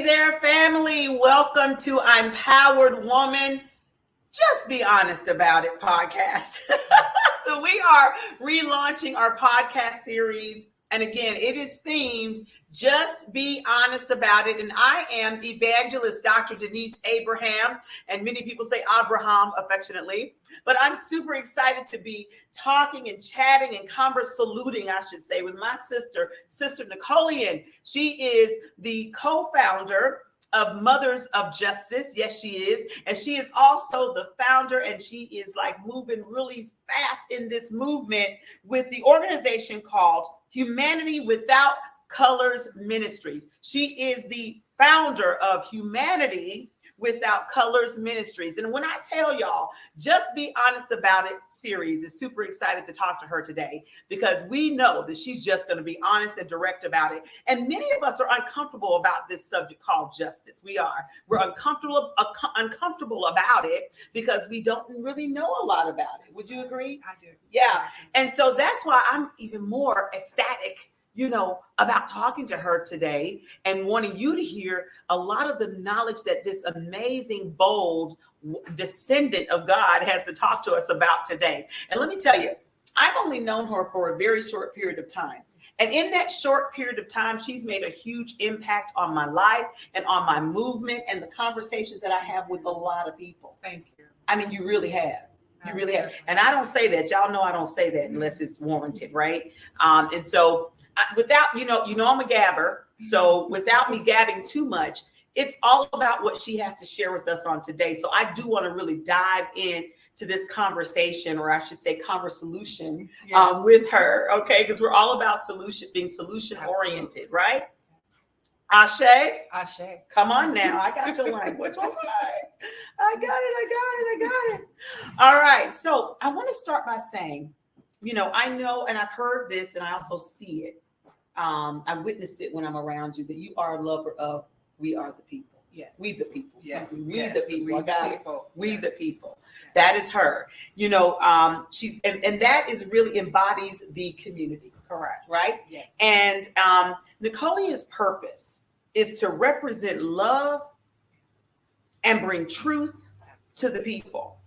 there, family. Welcome to I'm Powered Woman. Just Be Honest About It podcast. So we are relaunching our podcast series. And again, it is themed Just Be Honest About It. And I am evangelist Dr. Denise Abraham. And many people say Abraham affectionately. But I'm super excited to be talking and chatting and saluting, I should say, with my sister Nicoleon. She is the co-founder of Mothers of Justice. Yes, she is. And she is also the founder, and she is like moving really fast in this movement with the organization called Humanity Without Colors Ministries. She is the founder of Humanity Without Colors Ministries. And when I tell y'all, Just Be Honest About It series is super excited to talk to her today, because we know that she's just going to be honest and direct about it. And many of us are uncomfortable about this subject called justice. We're uncomfortable about it because we don't really know a lot about it. Would you agree? I do. Yeah. And so that's why I'm even more ecstatic, about talking to her today and wanting you to hear a lot of the knowledge that this amazing, bold descendant of God has to talk to us about today. And let me tell you, I've only known her for a very short period of time. And in that short period of time, she's made a huge impact on my life and on my movement and the conversations that I have with a lot of people. Thank you. I mean, you really have. You really have. And I don't say that. Y'all know I don't say that unless it's warranted, right? And so without, I'm a gabber. So without me gabbing too much, it's all about what she has to share with us on today. So I do want to really dive in to this conversation, or I should say conversation, with her. Okay. Because we're all about being solution oriented, right? Ashe. Come on now. I got your language. Okay. I got it. All right. So I want to start by saying, I know, and I've heard this, and I also see it. I witness it when I'm around you, that you are a lover of we are the people. Yes. We the people. Yes. We the people. I got it. We the people. Yes. That is her. She's and that is really embodies the community. Correct. Right? Yes. And Nicoleon's purpose is to represent love and bring truth to the people,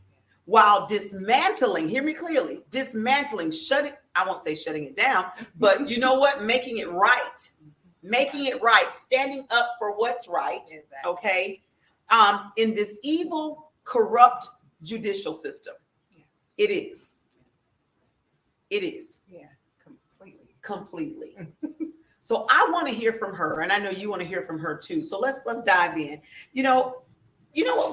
while dismantling, hear me clearly, I won't say shutting it down, but you know what? Making it right, standing up for what's right. Exactly. Okay. In this evil, corrupt judicial system. Yes. It is. Yes. It is. Yeah, completely. So I want to hear from her, and I know you want to hear from her too. So let's dive in.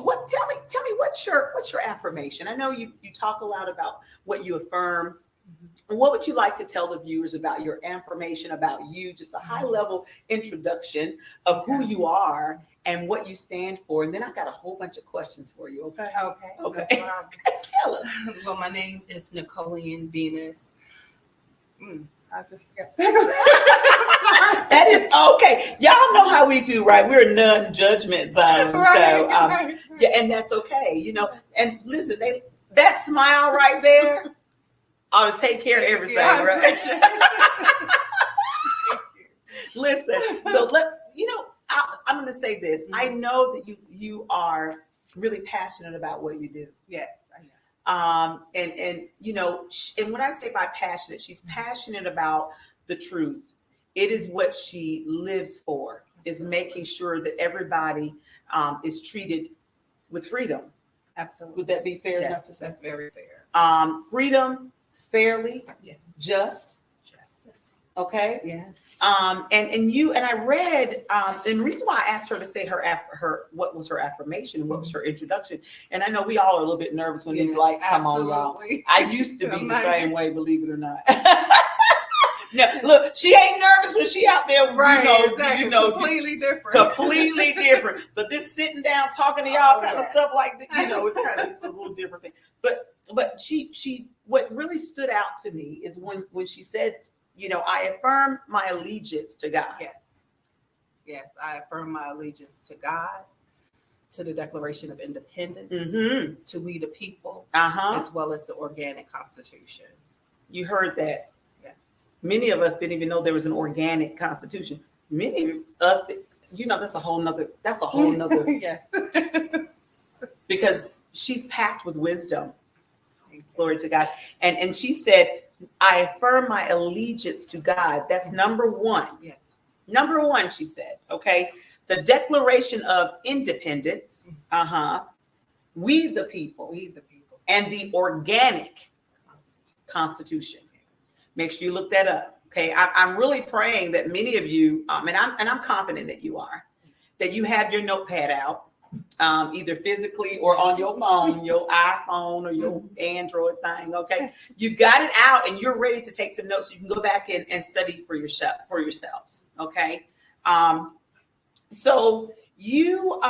What? Tell me what's your affirmation? I know you talk a lot about what you affirm. What would you like to tell the viewers about your affirmation about you? Just a high level introduction of who you are and what you stand for. And then I've got a whole bunch of questions for you. Okay. Tell us. Well, my name is Nicoleon Venus. I just forgot. That is okay. Y'all know how we do, right? We're non-judgment zone. Right. Yeah, and that's okay. And listen, that smile right there ought to take care of everything, right? Listen, so I'm going to say this. Mm-hmm. I know that you are really passionate about what you do. Yes, I know. And when I say by passionate, she's passionate about the truth. It is what she lives for, is making sure that everybody is treated with freedom. Absolutely. Would that be fair enough to say? That's very fair. Freedom, fairly, justice. Okay. Yes. And I read, and the reason why I asked her to say her what was her affirmation and what was her introduction. And I know we all are a little bit nervous when these lights come on, y'all. I used to be the same way, believe it or not. Now, look, she ain't nervous when she out there, right? Exactly. Completely different. But this sitting down talking to y'all kind of stuff like that, it's kind of just a little different thing. But she what really stood out to me is when she said, I affirm my allegiance to God. Yes, I affirm my allegiance to God, to the Declaration of Independence, to we the people, as well as the organic Constitution. You heard that. Yes. Many of us didn't even know there was an organic Constitution. Many of us that's a whole nother yes. Because she's packed with wisdom. Glory to God. And she said, I affirm my allegiance to God. That's number one. Yes. Number one, she said, okay. The Declaration of Independence. We the people. And the organic Constitution. Make sure you look that up. Okay. I'm really praying that many of you, and I'm confident that you are, that you have your notepad out. Either physically or on your phone, your iPhone or your Android thing. Okay. You've got it out and you're ready to take some notes. So you can go back and study for yourselves. Okay. So you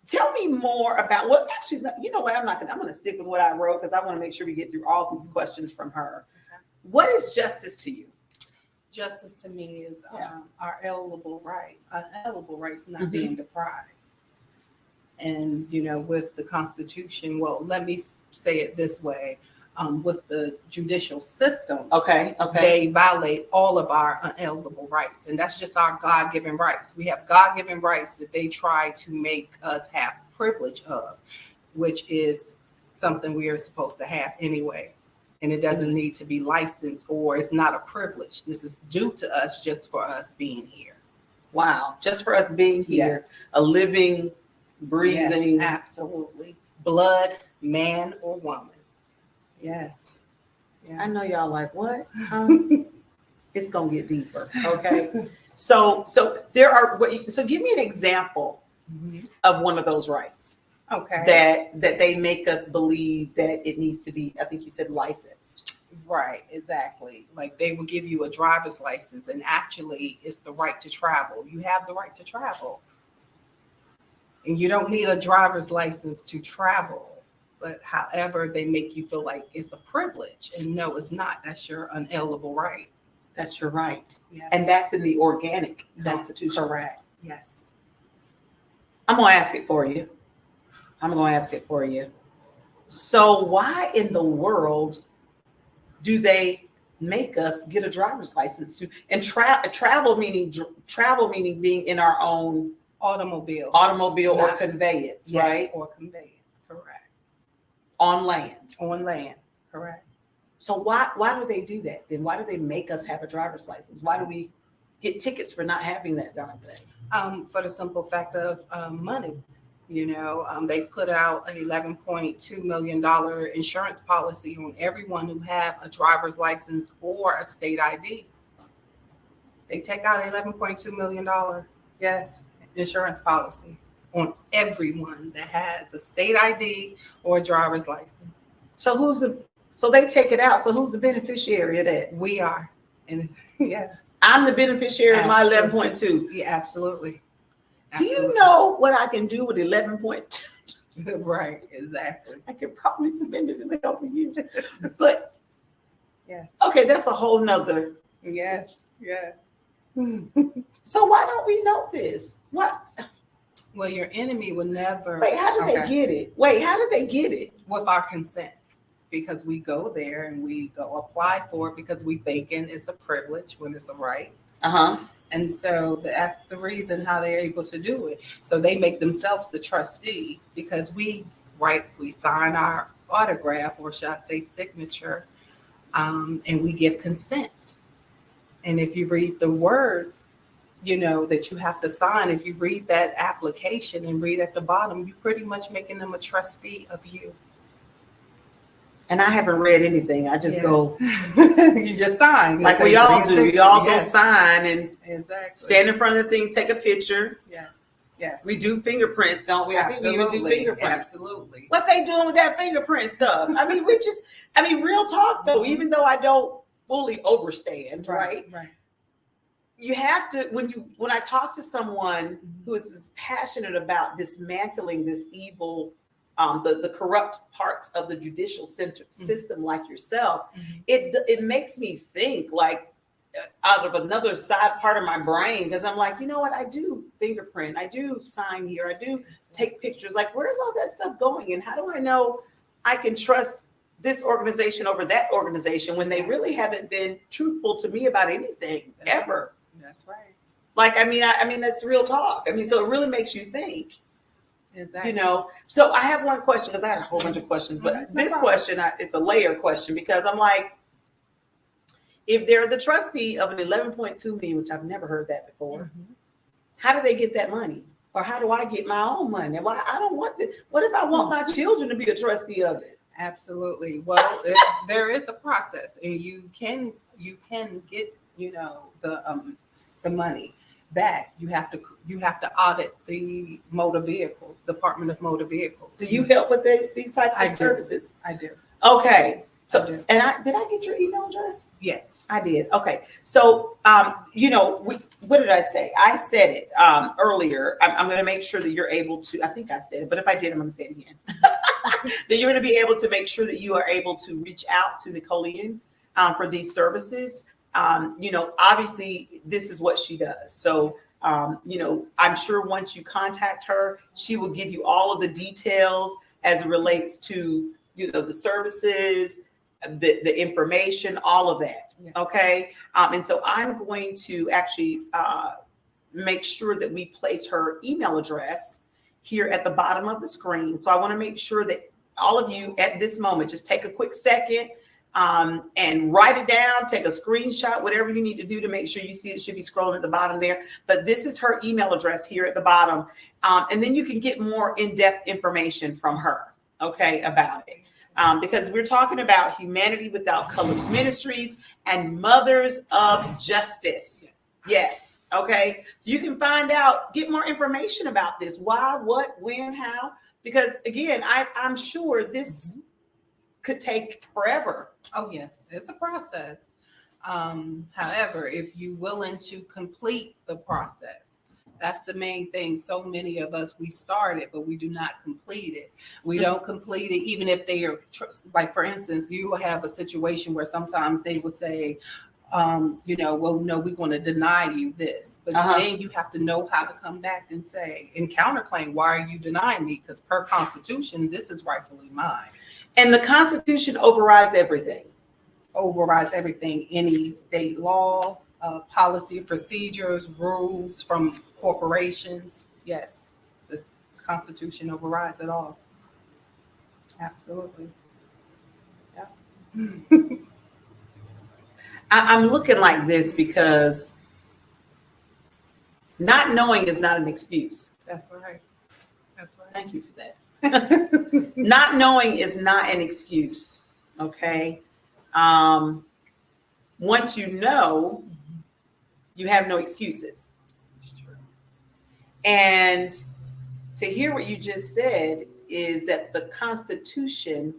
tell me more about what actually, you know what, I'm going to stick with what I wrote because I want to make sure we get through all these questions from her. Okay. What is justice to you? Justice to me is our inalienable rights not being deprived. And, with the Constitution, well, let me say it this way. With the judicial system, they violate all of our unalienable rights. And that's just our God-given rights. We have God-given rights that they try to make us have privilege of, which is something we are supposed to have anyway. And it doesn't need to be licensed, or it's not a privilege. This is due to us just for us being here. Wow. Just for us being here, yes. A living, breathing. Yes, absolutely. Blood, man or woman. Yes. Yeah. I know y'all like, what? It's going to get deeper. Okay. So give me an example of one of those rights. Okay. That they make us believe that it needs to be, I think you said licensed. Right, exactly. Like they will give you a driver's license and actually it's the right to travel. You have the right to travel. And you don't need a driver's license to travel. But however, they make you feel like it's a privilege. And no, it's not. That's your unalienable right. That's your right. Yes. And that's in the organic Constitution. Correct. Yes. I'm going to ask it for you. So why in the world do they make us get a driver's license and travel meaning being in our own automobile or conveyance, yes, right? Or conveyance, correct. On land, correct. So why do they do that? Then why do they make us have a driver's license? Why do we get tickets for not having that darn thing? For the simple fact of money. They put out an $11.2 million insurance policy on everyone who have a driver's license or a state ID. They take out $11.2 million, yes, insurance policy on everyone that has a state ID or a driver's license. So they take it out. So who's the beneficiary of that? We are. And yeah. I'm the beneficiary of my 11.2. Yeah, absolutely. Do you know what I can do with 11.2? Right, exactly. I could probably spend it in a couple of years. But yes. Okay, that's a whole nother. Yes. So why don't we know this? What? Well, your enemy will never. Wait, how did they get it? With our consent. Because we go there and we go apply for it because we thinking it's a privilege when it's a right. And so that's the reason how they're able to do it. So they make themselves the trustee because we sign our autograph, or should I say signature, and we give consent. And if you read the words, that you have to sign, if you read that application and read at the bottom, you're pretty much making them a trustee of you. And I haven't read anything. I just go. You just sign. Like we all do. We all go sign and exactly stand in front of the thing, take a picture. Yes. We do fingerprints, don't we? Absolutely. I think we even do fingerprints. Absolutely. What they doing with that fingerprint stuff? Real talk though, even though I don't fully understand, right? Right. You have to, when I talk to someone who is as passionate about dismantling this evil, the corrupt parts of the judicial system, like yourself, it makes me think like out of another side part of my brain, because I'm like, you know what, I do fingerprint, I do sign here, I do take pictures. Like, where's all that stuff going, and how do I know I can trust this organization over that organization when they really haven't been truthful to me about anything ever? That's right. Like, I mean, that's real talk. I mean, so it really makes you think. Exactly. You know, so I have one question because I had a whole bunch of questions, but this question, it's a layer question because I'm like, if they're the trustee of an 11.2 million, which I've never heard that before, how do they get that money? Or how do I get my own money? Why I don't want the, what if I want my children to be a trustee of it? Absolutely. Well, there is a process, and you can get, you know, the money back. You have to audit the motor vehicles, Department of Motor Vehicles. Do you help with these types of services? I do. Okay. So, and did I get your email address? Yes, I did. Okay. So, you know, what did I say? I said it earlier. I'm going to make sure that you're able to, I think I said it, but if I did, I'm going to say it again. That you're going to be able to make sure that you are able to reach out to Nicoleon for these services. You know, obviously this is what she does. So, you know, I'm sure once you contact her, she will give you all of the details as it relates to, you know, the services, the information, all of that. Yeah. Okay. And so I'm going to actually make sure that we place her email address here at the bottom of the screen. So I want to make sure that all of you at this moment, just take a quick second and write it down, take a screenshot, whatever you need to do to make sure you see it. Should be scrolling at the bottom there. But this is her email address here at the bottom. And then you can get more in-depth information from her, okay, about it. Because we're talking about Humanity Without Colors Ministries and Mothers of Justice. Yes. Okay. So you can find out, get more information about this. Why, what, when, how, because again, I'm sure this could take forever. Oh yes, it's a process. However, if you're willing to complete the process, that's the main thing. So many of us, we started, but we do not complete it. We don't complete it, even if they are, like, for instance, you will have a situation where sometimes they would say, you know, well, no, we're going to deny you this. But then you have to know how to come back and say, and counterclaim, why are you denying me? Because per Constitution, this is rightfully mine. And the Constitution overrides everything. Overrides everything, any state law, policy, procedures, rules from corporations. Yes, the Constitution overrides it all. Absolutely. Yeah. I'm looking like this because not knowing is not an excuse. That's right. That's right. Thank you for that. Not knowing is not an excuse. Okay. Once you know, you have no excuses. It's true. And to hear what you just said is that the Constitution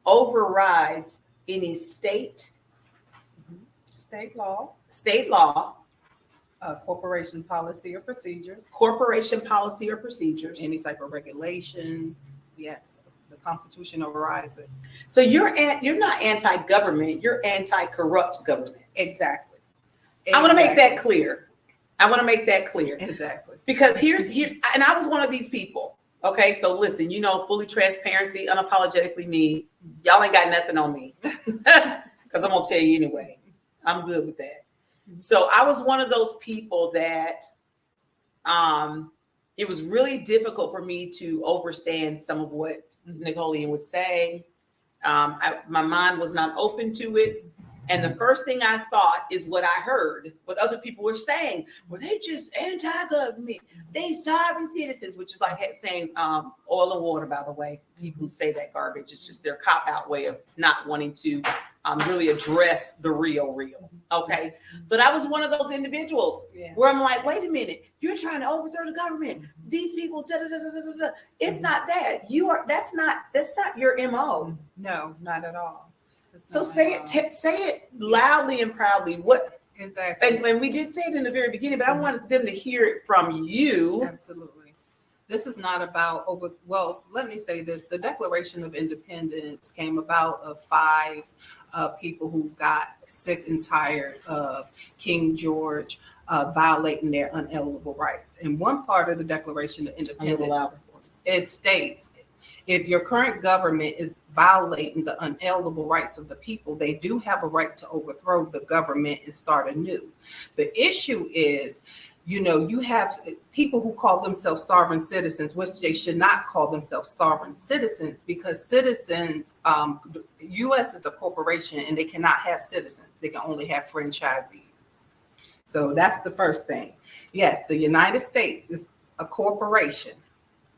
overrides any state law, corporation policy or procedures, any type of regulation. Yes, the Constitution overrides it. So you're not anti-government, you're anti-corrupt government. Exactly. I want to make that clear. Exactly. Because here's and I was one of these people. Okay, so listen, you know, fully transparency, unapologetically me. Y'all ain't got nothing on me. Because I'm gonna tell you anyway. I'm good with that. So I was one of those people that it was really difficult for me to understand some of what Nicoleon was saying. My mind was not open to it. And the first thing I thought is what I heard, what other people were saying. Well, they just anti-government. They sovereign citizens, which is like saying oil and water, by the way. People who say that garbage, it's just their cop-out way of not wanting to really address the real. Okay. But I was one of those individuals where I'm like, wait a minute, you're trying to overthrow the government. These people, It's not that. That's not your MO. No, not at all. So say it loudly and proudly. What exactly? And we did say it in the very beginning, but I want them to hear it from you. Absolutely. This is not about well, let me say this. The Declaration of Independence came about of 5 people who got sick and tired of King George violating their unalienable rights. And one part of the Declaration of Independence, it states, if your current government is violating the unalienable rights of the people, they do have a right to overthrow the government and start anew. The issue is you have people who call themselves sovereign citizens, which they should not call themselves sovereign citizens, because citizens, U.S. is a corporation and they cannot have citizens. They can only have franchisees. So that's the first thing. Yes, the United States is a corporation.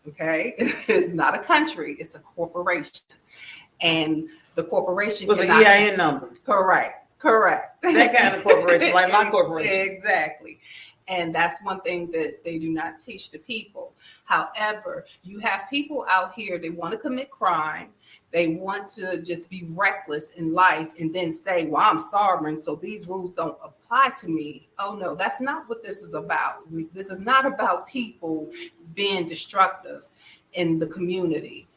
Okay, it's not a country; it's a corporation, and the corporation with an EIN number. Correct. That kind of corporation, like my corporation. Exactly. And that's one thing that they do not teach the people. However, you have people out here, they want to commit crime. They want to just be reckless in life and then say, well, I'm sovereign, so these rules don't apply to me. Oh, no, that's not what this is about. This is not about people being destructive in the community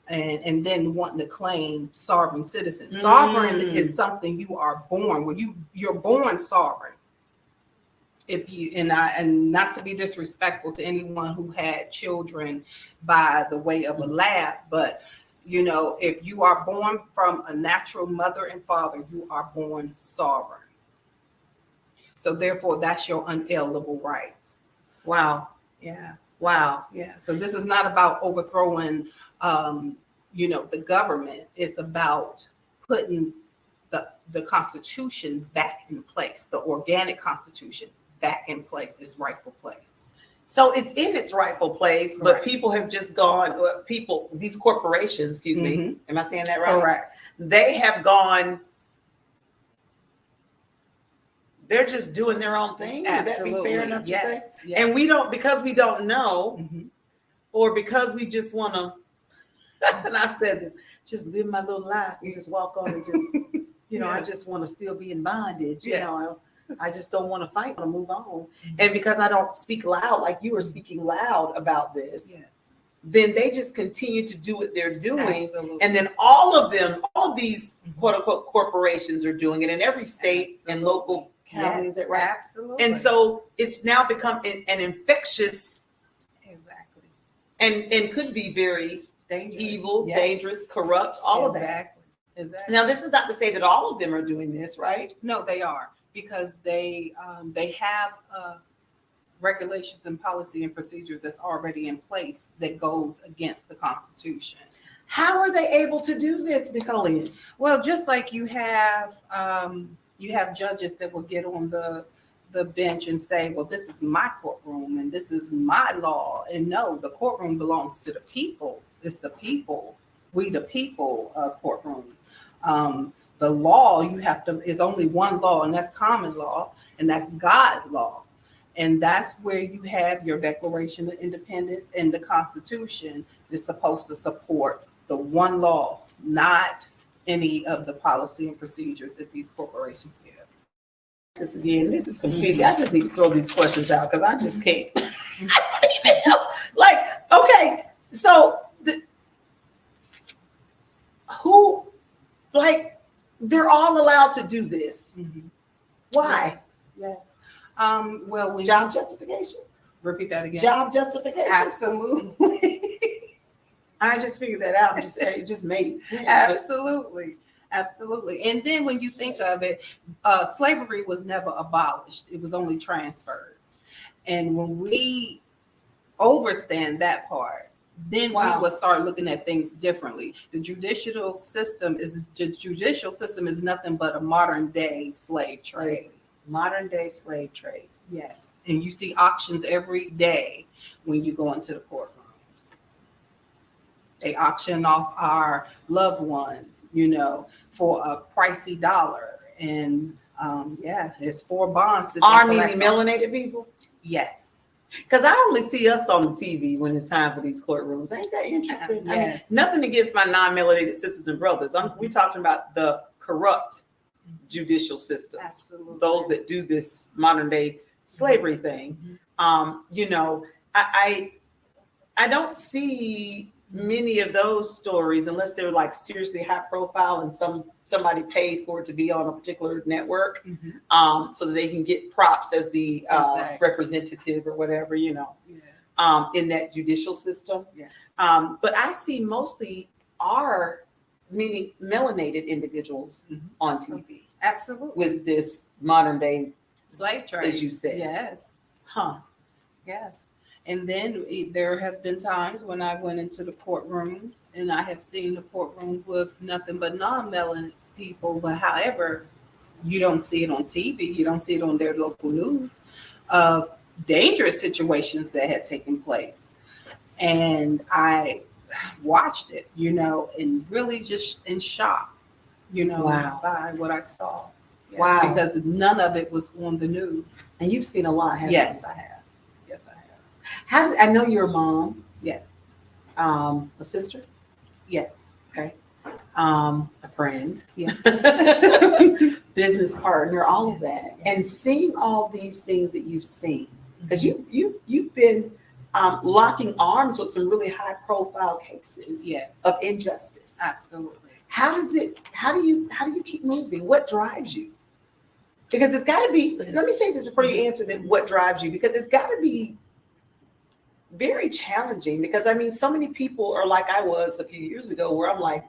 and then wanting to claim sovereign citizens. Sovereign is something you are born, when you're born sovereign. If you and not to be disrespectful to anyone who had children by the way of a lab, but if you are born from a natural mother and father, you are born sovereign. So therefore, that's your unalienable right. Wow. Yeah. Wow. Yeah. So this is not about overthrowing, the government. It's about putting the Constitution back in place, the organic Constitution back in place, its rightful place. So it's in its rightful place, but people have just gone, these corporations, excuse me, am I saying that right? Correct. They have gone, they're just doing their own thing. Absolutely. Would that be fair enough to say? Yes. And because we don't know, or because we just want to, and I've said, just live my little life and just walk on and just, I just want to still be in bondage, I just don't want to fight, I want to move on. And because I don't speak loud, like you were speaking loud about this, then they just continue to do what they're doing. Absolutely. And then all of these quote unquote corporations are doing it in every state and local county. Is that right? Absolutely. And so it's now become an infectious, and could be very dangerous, evil, dangerous, corrupt, all of that. Exactly. Now, this is not to say that all of them are doing this, right? No, they are, because they have regulations and policy and procedures that's already in place that goes against the Constitution. How are they able to do this, Nicoleon? Well, just like you have judges that will get on the bench and say, well, this is my courtroom and this is my law. And no, the courtroom belongs to the people. It's the people, we the people courtroom. The law is only one law, and that's common law, and that's God's law. And that's where you have your Declaration of Independence, and the Constitution is supposed to support the one law, not any of the policy and procedures that these corporations give. This again, this is completely, I just need to throw these questions out because I just can't. I don't even know. Like, okay, so they're all allowed to do this. Why? Yes. Well, job justification. Repeat that again. Job justification. Absolutely. I just figured that out. It just made sense. Absolutely. And then when you think of it, slavery was never abolished. It was only transferred. And when we overstand that part, then we will start looking at things differently. The judicial system is nothing but a modern day slave trade. Modern day slave trade. Yes. And you see auctions every day when you go into the courtrooms. They auction off our loved ones, for a pricey dollar. And it's for bonds. Meaning melanated people? Yes. Because I only see us on the TV when it's time for these courtrooms. Ain't that interesting? Yes. I mean, nothing against my non-melanated sisters and brothers. We're talking about the corrupt judicial system. Absolutely. Those that do this modern day slavery thing. I don't see many of those stories unless they're like seriously high profile and somebody paid for it to be on a particular network, so that they can get props as the representative or whatever, in that judicial system. But I see mostly meaning melanated individuals on TV. Absolutely. With this modern day slave trade, as you said. Yes. Huh. Yes. And then there have been times when I went into the courtroom and I have seen the courtroom with nothing but non-melanin people. But however, you don't see it on TV, you don't see it on their local news of dangerous situations that had taken place. And I watched it, and really just in shock, Wow. by what I saw. Yeah, Wow. because none of it was on the news. And you've seen a lot, haven't Yes, you? I have. Yes, I have. How does, I know you're a mom, Yes. a sister, Yes. okay, a friend, Yes. business partner, all of that, and seeing all these things that you've seen, because you've been locking arms with some really high profile cases Yes. of injustice. Absolutely. How do you keep moving? What drives you? Because it's got to be, let me say this before you answer that, what drives you, because it's got to be very challenging, because I mean, so many people are like I was a few years ago, where I'm like,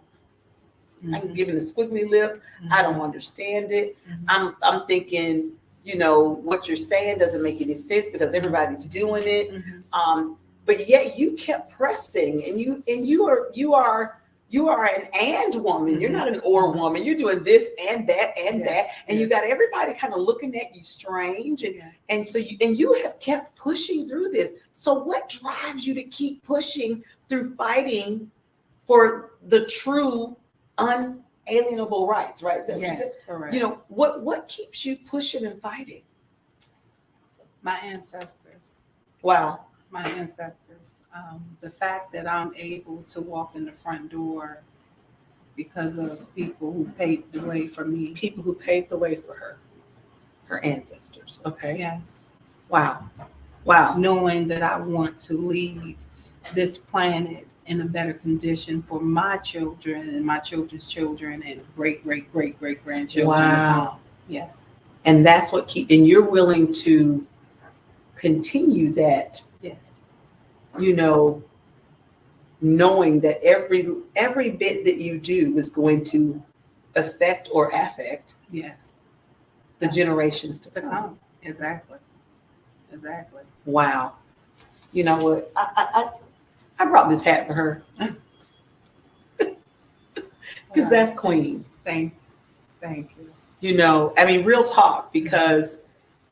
I'm giving a squiggly lip. I don't understand it. I'm thinking, what you're saying doesn't make any sense because everybody's doing it. But yet you kept pressing, and you are an and woman. You're not an or woman. You're doing this and that and that, and you got everybody kind of looking at you strange, and so you have kept pushing through this. So what drives you to keep pushing through, fighting for the true unalienable rights, right? So Yes, correct. What keeps you pushing and fighting? My ancestors. Wow. My ancestors. The fact that I'm able to walk in the front door because of people who paved the way for me. People who paved the way for her ancestors. Okay. Yes. Wow. Knowing that I want to leave this planet in a better condition for my children and my children's children and great grandchildren. Wow. Yes. And that's what and you're willing to continue that. Yes. Knowing that every bit that you do is going to affect Yes. the generations to come. come. Exactly. Wow. You know what? I brought this hat for her. Because that's queen. Thank you. I mean, real talk, because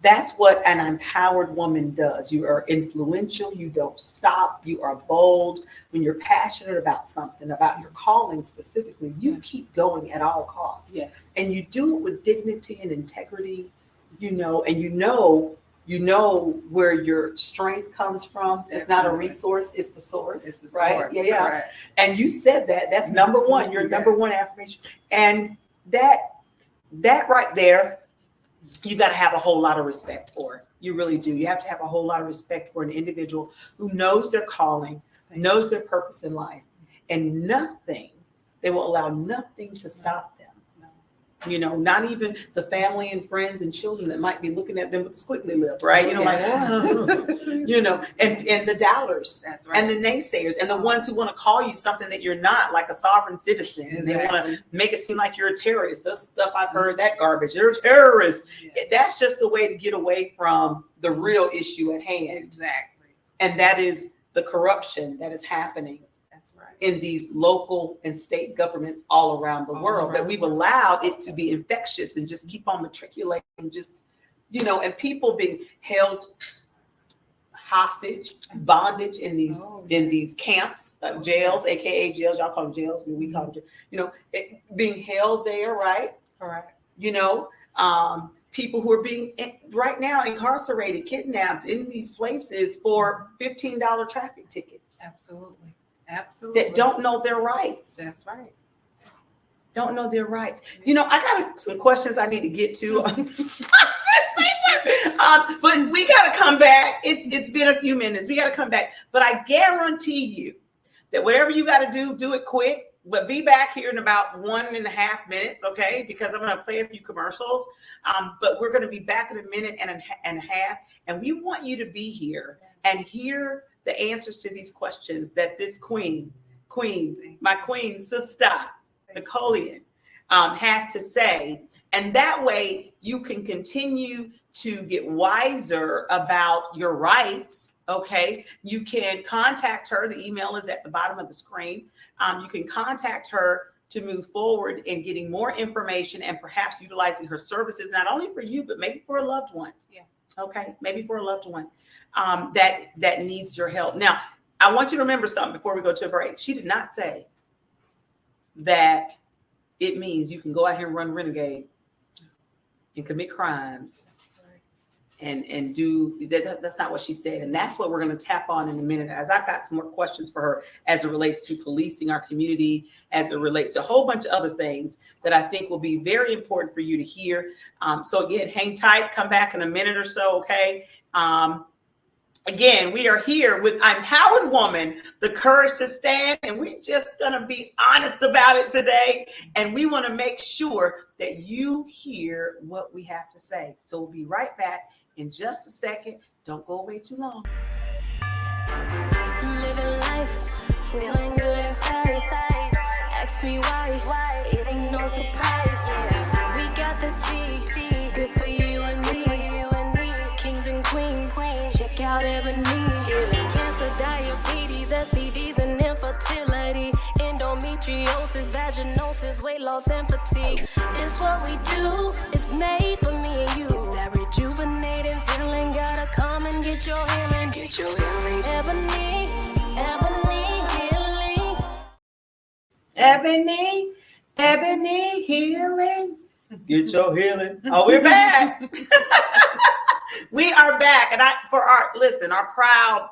that's what an empowered woman does. You are influential. You don't stop. You are bold. When you're passionate about something, about your calling specifically, you keep going at all costs. Yes. And you do it with dignity and integrity, and you know where your strength comes from. It's not a resource, it's the source. It's the right? source. Yeah. Correct. And you said that. That's number one. Your number one affirmation. And that right there, you got to have a whole lot of respect for. You really do. You have to have a whole lot of respect for an individual who knows their calling, knows their purpose in life, and they will allow nothing to stop them. Not even the family and friends and children that might be looking at them with a squiggly lip, right? And the doubters. That's right. And the naysayers, and the ones who want to call you something that you're not, like a sovereign citizen. Exactly. And they want to make it seem like you're a terrorist. That's stuff I've heard, that garbage. You're a terrorist. Yeah. That's just a way to get away from the real issue at hand. Exactly. And that is the corruption that is happening. In these local and state governments all around the world, that we've allowed it to be infectious and just keep on matriculating, and people being held hostage, bondage in these camps, jails, aka jails. Y'all call them jails, and we call them, being held there, right? Correct. People who are being right now incarcerated, kidnapped in these places for $15 traffic tickets. Absolutely. That don't know their rights. That's right. Don't know their rights. I got some questions I need to get to on this paper. But we got to come back. It's been a few minutes. We got to come back. But I guarantee you that whatever you got to do it quick. But be back here in about 1.5 minutes, okay? Because I'm going to play a few commercials. But we're going to be back in a minute and a half. And we want you to be here and hear the answers to these questions that this my queen sister, Nicoleon, has to say. And that way you can continue to get wiser about your rights, okay, you can contact her. The email is at the bottom of the screen. You can contact her to move forward in getting more information and perhaps utilizing her services, not only for you, but maybe for a loved one. Yeah. Okay, maybe for a loved one that needs your help. Now, I want you to remember something before we go to a break. She did not say that it means you can go out here and run renegade and commit crimes and do that. That's not what she said. And that's what we're going to tap on in a minute, as I've got some more questions for her as it relates to policing our community, as it relates to a whole bunch of other things that I think will be very important for you to hear. So again, hang tight, come back in a minute or so. Okay. Again, we are here with Empowered Woman, the courage to stand, and we're just going to be honest about it today. And we want to make sure that you hear what we have to say. So we'll be right back in just a second. Don't go away too long. Living life, feeling good inside. Ask me why, it ain't no surprise. We got the tea, good for you and me. Kings and queens, check out Ebony. Cancer, diabetes, STDs, and infertility. Endometriosis, vaginosis, weight loss, and fatigue. It's what we do, it's made for me and you. It's that rejuvenating feeling, gotta come and get your healing. Get your healing. Ebony healing. Get your healing. Oh, we're back. We are back, and our proud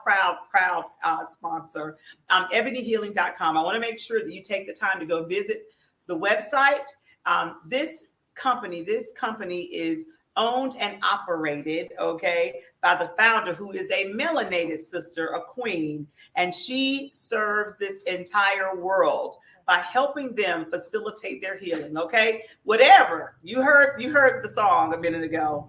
sponsor, ebonyhealing.com. I want to make sure that you take the time to go visit the website. This company is owned and operated, okay, by the founder, who is a melanated sister, a queen, and she serves this entire world by helping them facilitate their healing. Okay, whatever you heard the song a minute ago,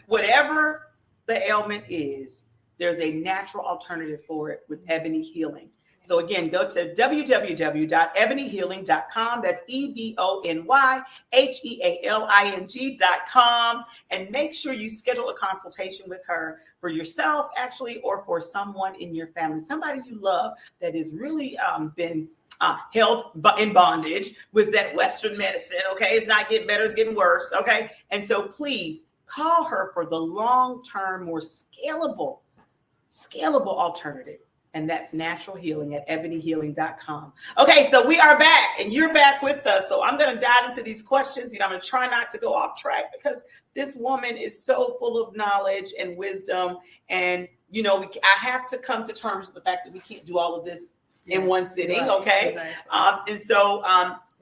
whatever the ailment is, there's a natural alternative for it with Ebony Healing. So again, go to www.ebonyhealing.com. That's EBONYHEALING.com, and make sure you schedule a consultation with her for yourself, actually, or for someone in your family, somebody you love that has really been held in bondage with that Western medicine. Okay, it's not getting better, it's getting worse. Okay, and so please call her for the long-term, more scalable alternative. And that's natural healing at ebonyhealing.com. Okay, so we are back and you're back with us. So I'm going to dive into these questions. I'm going to try not to go off track because this woman is so full of knowledge and wisdom. And, I have to come to terms with the fact that we can't do all of this in one sitting. Right, okay. Exactly. And so,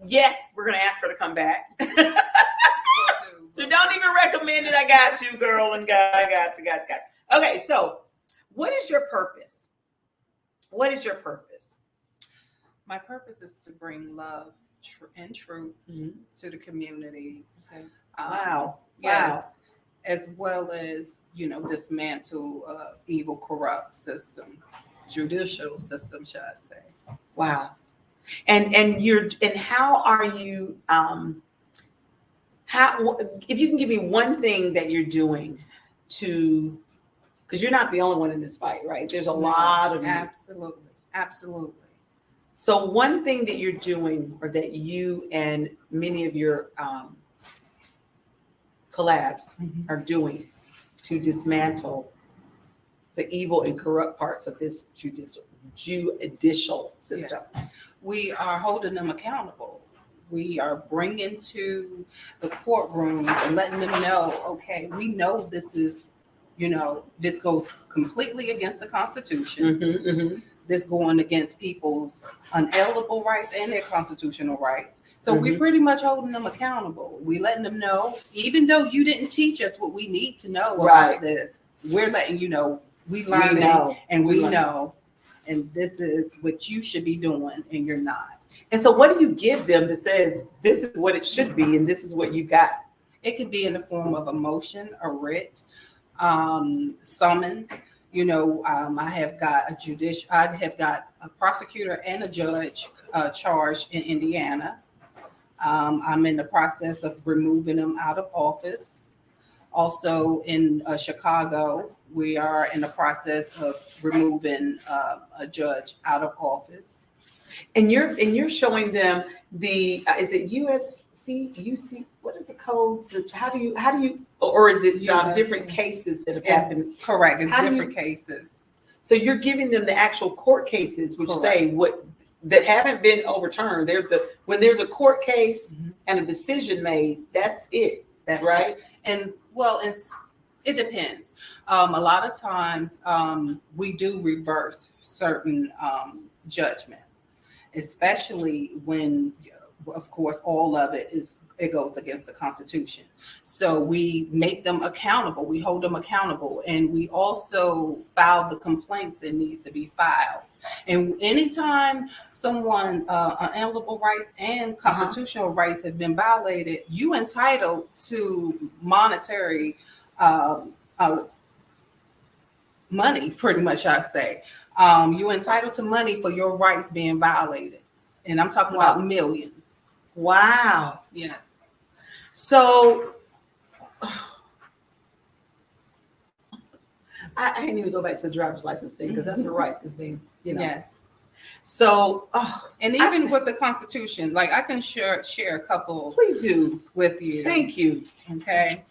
yes, we're going to ask her to come back. So don't even recommend it. I got you, girl and guy. I got you. Okay, so what is your purpose? What is your purpose? My purpose is to bring love and truth to the community. Okay. Wow. Yes. As well as, dismantle evil, corrupt system, judicial system, should I say. Wow. And how are you, if you can give me one thing that you're doing to, because you're not the only one in this fight, right? There's a lot of you. Absolutely. So one thing that you're doing, or that you and many of your collabs are doing to dismantle the evil and corrupt parts of this judicial system. Yes. We are holding them accountable. We are bringing to the courtrooms and letting them know, okay, we know this is, this goes completely against the Constitution. This going against people's unalienable rights and their constitutional rights. So we're pretty much holding them accountable. We letting them know, even though you didn't teach us what we need to know about this, we're letting you know, we learned and we know, and this is what you should be doing, and you're not. And so what do you give them that says, this is what it should be, and this is what you got? It could be in the form of a motion, a writ, summons. I have got a prosecutor and a judge charged in Indiana. I'm in the process of removing them out of office. Also in Chicago, we are in the process of removing a judge out of office. And you're showing them the is it UC? What is the code? How do you or is it different cases that have happened? Correct. It's different cases. So you're giving them the actual court cases, which Correct. say what that haven't been overturned. They're when there's a court case and a decision made, that's it. That's right. And well, it depends. A lot of times we do reverse certain judgments, especially when, of course, all of it goes against the Constitution. So we make them accountable. We hold them accountable, and we also file the complaints that needs to be filed. And anytime someone unalienable rights and constitutional rights have been violated, you entitled to monetary money, pretty much, I say. You entitled to money for your rights being violated. And I'm talking about millions. Wow. Yes. So I didn't even go back to the driver's license thing because that's the right that's being, Yes. So, and even with the Constitution, like I can share a couple. Please do. With you. Thank you. Okay.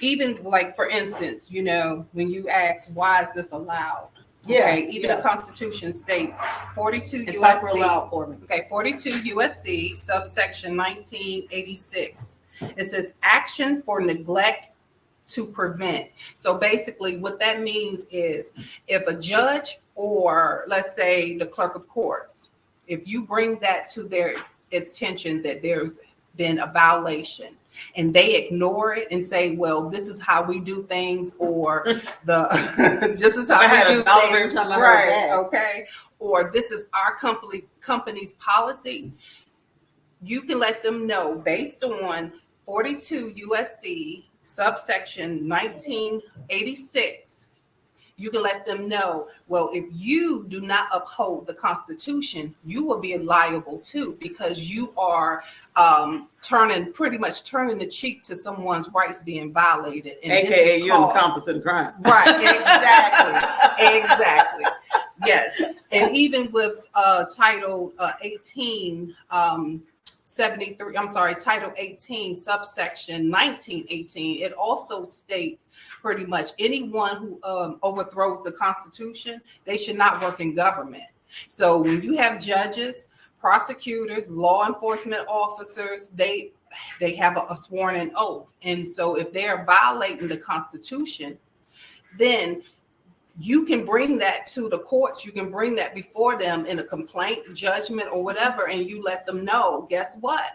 Even like, for instance, when you ask, why is this allowed? Okay, even the Constitution states 42 and USC. type real loud for me. Okay, 42 USC, subsection 1986. It says action for neglect to prevent. So basically what that means is if a judge or let's say the clerk of court, if you bring that to their attention that there's been a violation and they ignore it and say, well, this is how we do things, or just as how we do things, right? Okay, or this is our company's policy. You can let them know based on 42 USC subsection 1986. You can let them know, well, if you do not uphold the Constitution, you will be liable too, because you are turning the cheek to someone's rights being violated. And AKA you're an accomplice in crime. Right, exactly. Yes. And even with Title 18, Title 18, subsection 1918, it also states pretty much anyone who overthrows the Constitution, they should not work in government. So when you have judges, prosecutors, law enforcement officers, they have a sworn in oath. And so if they are violating the Constitution, then you can bring that to the courts. You can bring that before them in a complaint, judgment, or whatever, and you let them know, guess what?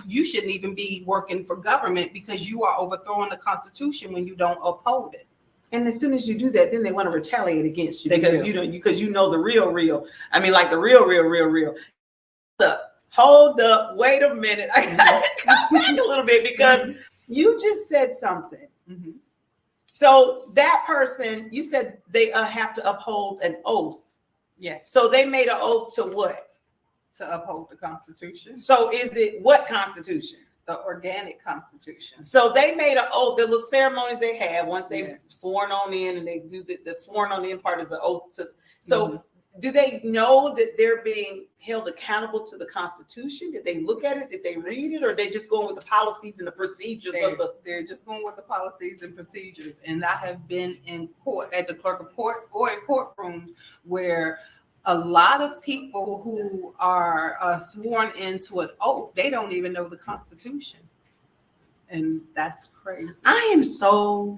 You shouldn't even be working for government because you are overthrowing the Constitution when you don't uphold it. And as soon as you do that, then they want to retaliate against you because you know the real. I mean, like the real. Hold up, wait a minute. I gotta come back a little bit because you just said something. Mm-hmm. So that person, you said they have to uphold an oath. Yes. So they made an oath to what? To uphold the Constitution. So is it what Constitution? The organic Constitution. So they made an oath, the little ceremonies they have once they've sworn on in, and they do the sworn on in part is the oath to. So do they know that they're being held accountable to the Constitution? Did they look at it? Did they read it? Or are they just going with the policies and the procedures They're just going with the policies and procedures. And I have been in court at the clerk of courts or in courtrooms where a lot of people who are sworn into an oath, they don't even know the Constitution. And that's crazy. I am so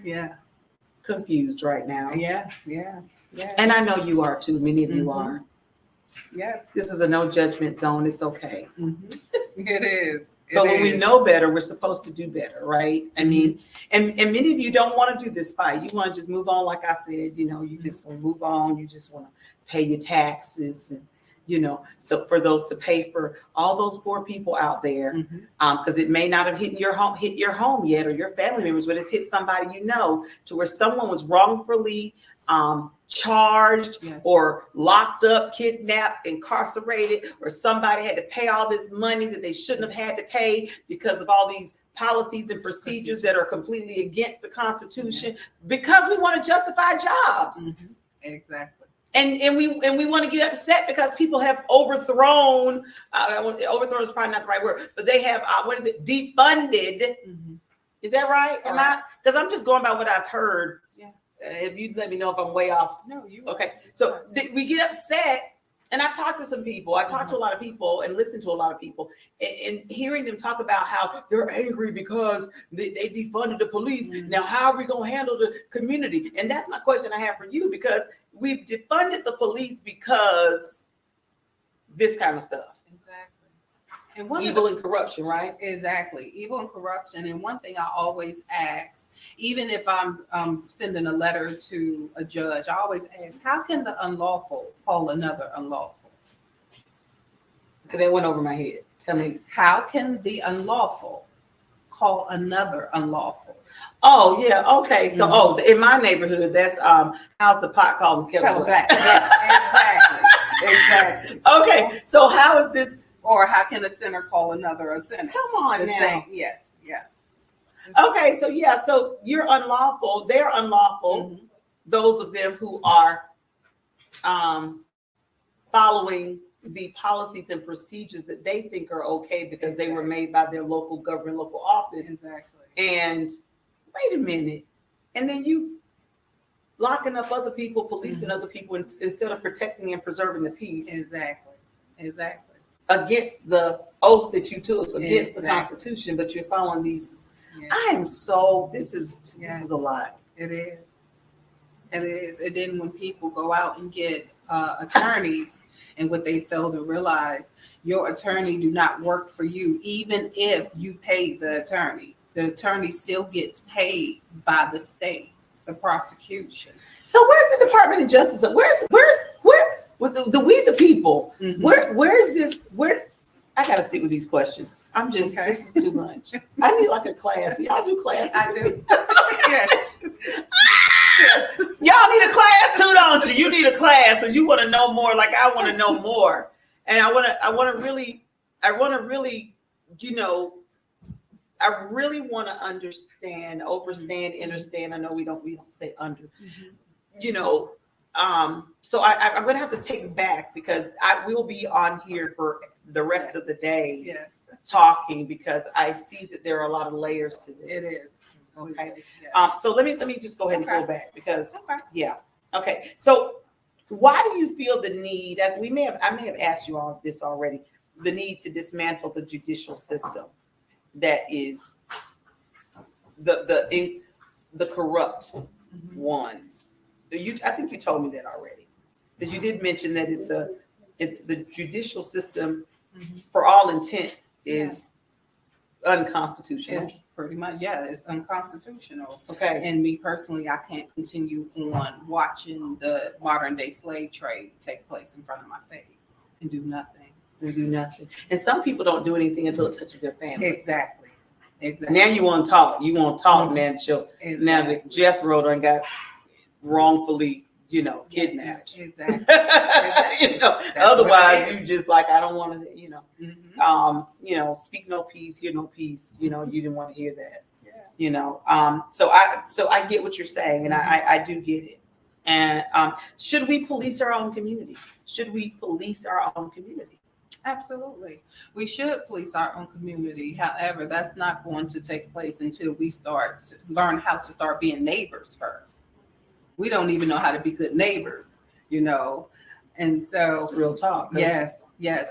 confused right now. Yeah. And I know you are too. Many of you are. Yes. This is a no judgment zone. It's okay. It is. But when we know better, we're supposed to do better, right? I mean, and many of you don't want to do this fight. You want to just move on. Like I said, you just want to move on. You just want to pay your taxes and, so for those to pay for all those poor people out there, because it may not have hit your home yet or your family members, but it's hit somebody, to where someone was wrongfully charged or locked up, kidnapped, incarcerated, or somebody had to pay all this money that they shouldn't have had to pay because of all these policies and procedures that are completely against the Constitution because we want to justify jobs. Mm-hmm. Exactly. And we want to get upset because people have overthrown. Overthrown is probably not the right word, but they have defunded. Mm-hmm. Is that right? Am I? Because I'm just going by what I've heard. Yeah. If you let me know if I'm way off. No, you. Okay. So we get upset, and I've talked to some people. I talked to a lot of people and listened to a lot of people, and hearing them talk about how they're angry because they defunded the police. Mm-hmm. Now, how are we going to handle the community? And that's my question I have for you, because we've defunded the police because this kind of stuff. Exactly. And one Evil and corruption, right? Exactly. Evil and corruption. And one thing I always ask, even if I'm sending a letter to a judge, I always ask, how can the unlawful call another unlawful? Because that went over my head. Tell me. How can the unlawful call another unlawful? Oh, yeah. Okay. So, in my neighborhood, that's how's the pot called kettle black? Exactly. Okay. So how is this? Or how can a sinner call another a sinner? Come on now. Yes. Yeah. Okay. So so you're unlawful. They're unlawful. Mm-hmm. Those of them who are following the policies and procedures that they think are okay because they were made by their local government, local office. Exactly. And wait a minute. And then you locking up other people, policing other people instead of protecting and preserving the peace. Exactly. Against the oath that you took, against the Constitution, but you're following these. Yes. I am so, this is a lot. It is. And then when people go out and get attorneys, and what they fail to realize, your attorney do not work for you, even if you pay the attorney still gets paid by the state, the prosecution. So where's the Department of Justice? Where with the people? Mm-hmm. Where's this? I gotta stick with these questions. This is too much. I need like a class. Y'all do classes? I do. Yes. Y'all need a class too, don't you? You need a class because you want to know more. Like I want to know more, and I want to really, I really want to understand, understand. I know we don't say under, So I'm going to have to take back because I will be on here for the rest of the day talking because I see that there are a lot of layers to this. It is. Okay. Yes. So let me just go ahead and go back because Okay. So why do you feel the need? I may have asked you all this already. The need to dismantle the judicial system that is the corrupt ones. I think you told me that already. Because you did mention that it's the judicial system for all intent is unconstitutional. It's pretty much, it's unconstitutional. Okay. And me personally, I can't continue on watching the modern day slave trade take place in front of my face and do nothing. We do nothing. And some people don't do anything until it touches their family. Exactly. Now you want to talk. You want to talk now now that Jethro done got wrongfully, kidnapped. Exactly. Otherwise you just like, I don't want to, speak no peace, hear no peace. You didn't want to hear that. Yeah. So I get what you're saying, and I do get it. And should we police our own community? Absolutely. We should police our own community. However, that's not going to take place until we start to learn how to start being neighbors first. We don't even know how to be good neighbors, And so that's real talk. Yes.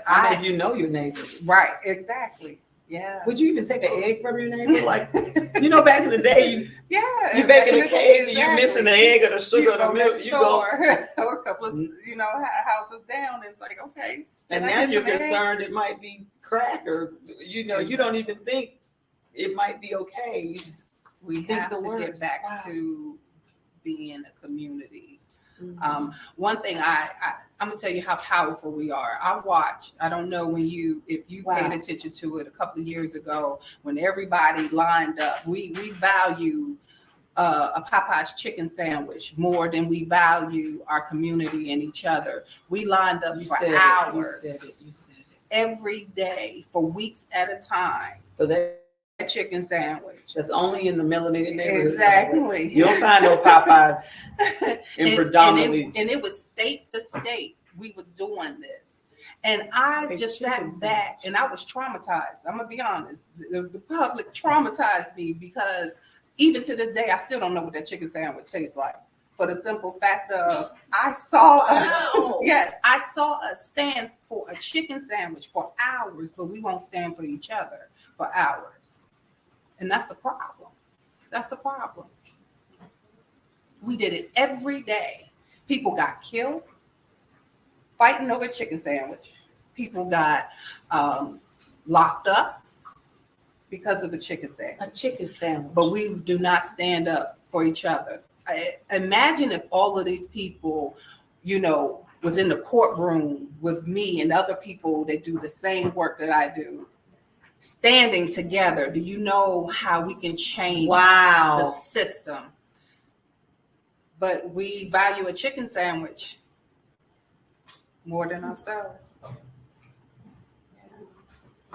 How many of you know your neighbors? Right, exactly. Yeah. Would you even take an egg from your neighbor? Like, back in the day, you baking a cake and you're missing the egg or the sugar or the milk. You go or a couple of houses down. It's like, okay. And now you're concerned it might be crack or you don't even think it might be okay. You just we have to get back to being a community. One thing I'm gonna tell you how powerful we are. I don't know if you paid attention to it a couple of years ago when everybody lined up. We value a Popeye's chicken sandwich more than we value our community and each other. We lined up for hours. You said it. Every day for weeks at a time. So that chicken sandwich. That's only in the melanated neighborhood. Exactly. You don't find no Popeyes in predominantly. And it was state to state. We was doing this. And I just sat back and I was traumatized. I'm gonna be honest. The public traumatized me because even to this day, I still don't know what that chicken sandwich tastes like. For the simple fact of I saw us stand for a chicken sandwich for hours, but we won't stand for each other for hours. And that's a problem. That's a problem. We did it every day. People got killed fighting over a chicken sandwich. People got locked up because of the chicken sandwich. A chicken sandwich. But we do not stand up for each other. Imagine if all of these people, was in the courtroom with me and other people that do the same work that I do, standing together. Do you know how we can change the system? But we value a chicken sandwich more than ourselves.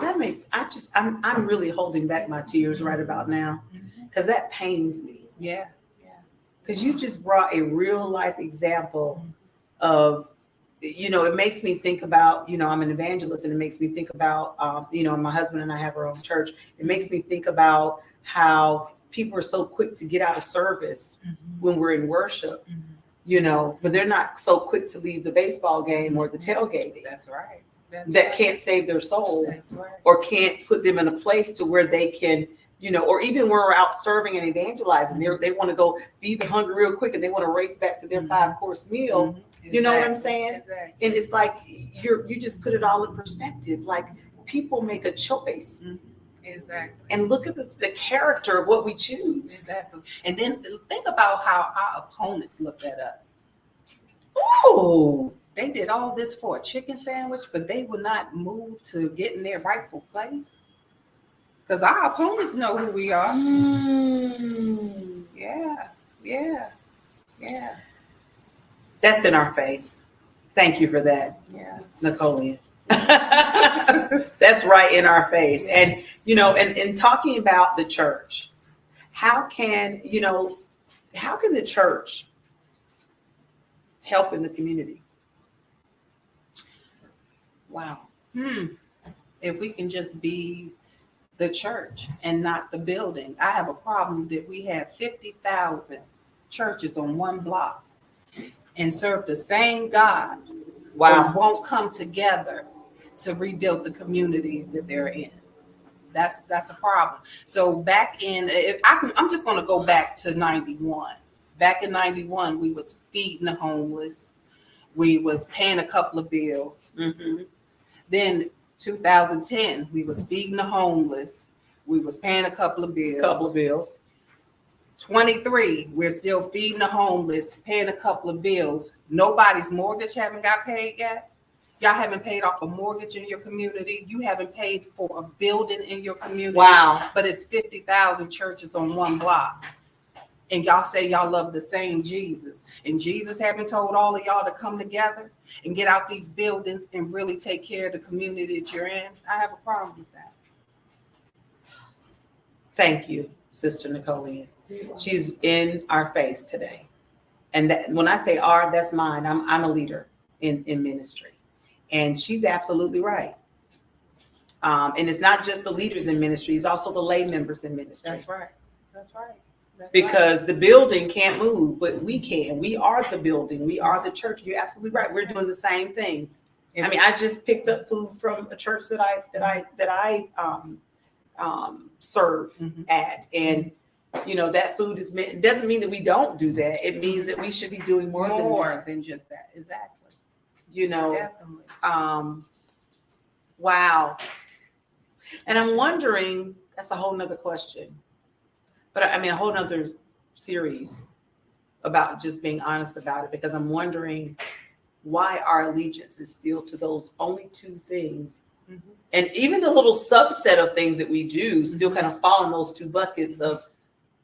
That makes, I'm really holding back my tears right about now because that pains me. Yeah. Because you just brought a real life example of, it makes me think about, I'm an evangelist, and it makes me think about, my husband and I have our own church. It makes me think about how people are so quick to get out of service when we're in worship, but they're not so quick to leave the baseball game or the tailgating. That's right. Can't save their soul. That's right. Or can't put them in a place to where they can, or even when we're out serving and evangelizing, they want to go feed the hungry real quick and they want to race back to their 5-course meal. Exactly. You know what I'm saying? Exactly. And it's like you just put it all in perspective. Like people make a choice. Exactly. And look at the character of what we choose. Exactly. And then think about how our opponents look at us. Oh, they did all this for a chicken sandwich, but they would not move to get in their rightful place. Because our opponents know who we are. Yeah. That's in our face. Thank you for that. Yeah. Nicoleon. That's right in our face. And, and talking about the church, how can the church help in the community? Wow. If we can just be the church and not the building. I have a problem that we have 50,000 churches on one block and serve the same God. Wow. But won't come together to rebuild the communities that they're in. That's a problem. So back in, I'm just going to go back to 91. Back in 91, we was feeding the homeless. We was paying a couple of bills. Then 2010, we was feeding the homeless. We was paying a couple of bills. 23, we're still feeding the homeless, paying a couple of bills. Nobody's mortgage haven't got paid yet. Y'all haven't paid off a mortgage in your community. You haven't paid for a building in your community. Wow. But it's 50,000 churches on one block. And y'all say y'all love the same Jesus. And Jesus haven't told all of y'all to come together and get out these buildings and really take care of the community that you're in. I have a problem with that. Thank you, Sister Nicoleon. She's in our face today. And that, when I say our, that's mine. I'm a leader in ministry. And she's absolutely right. And it's not just the leaders in ministry, it's also the lay members in ministry. That's right. Because the building can't move, but we can. We are the building. We are the church. You're absolutely right. We're doing the same things. I mean, I just picked up food from a church that I serve at, and that food is meant. It doesn't mean that we don't do that. It means that we should be doing more than just that. Exactly. Definitely. Wow. And I'm wondering. That's a whole nother question. But I mean, a whole nother series about just being honest about it, because I'm wondering why our allegiance is still to those only two things. And even the little subset of things that we do still kind of fall in those two buckets of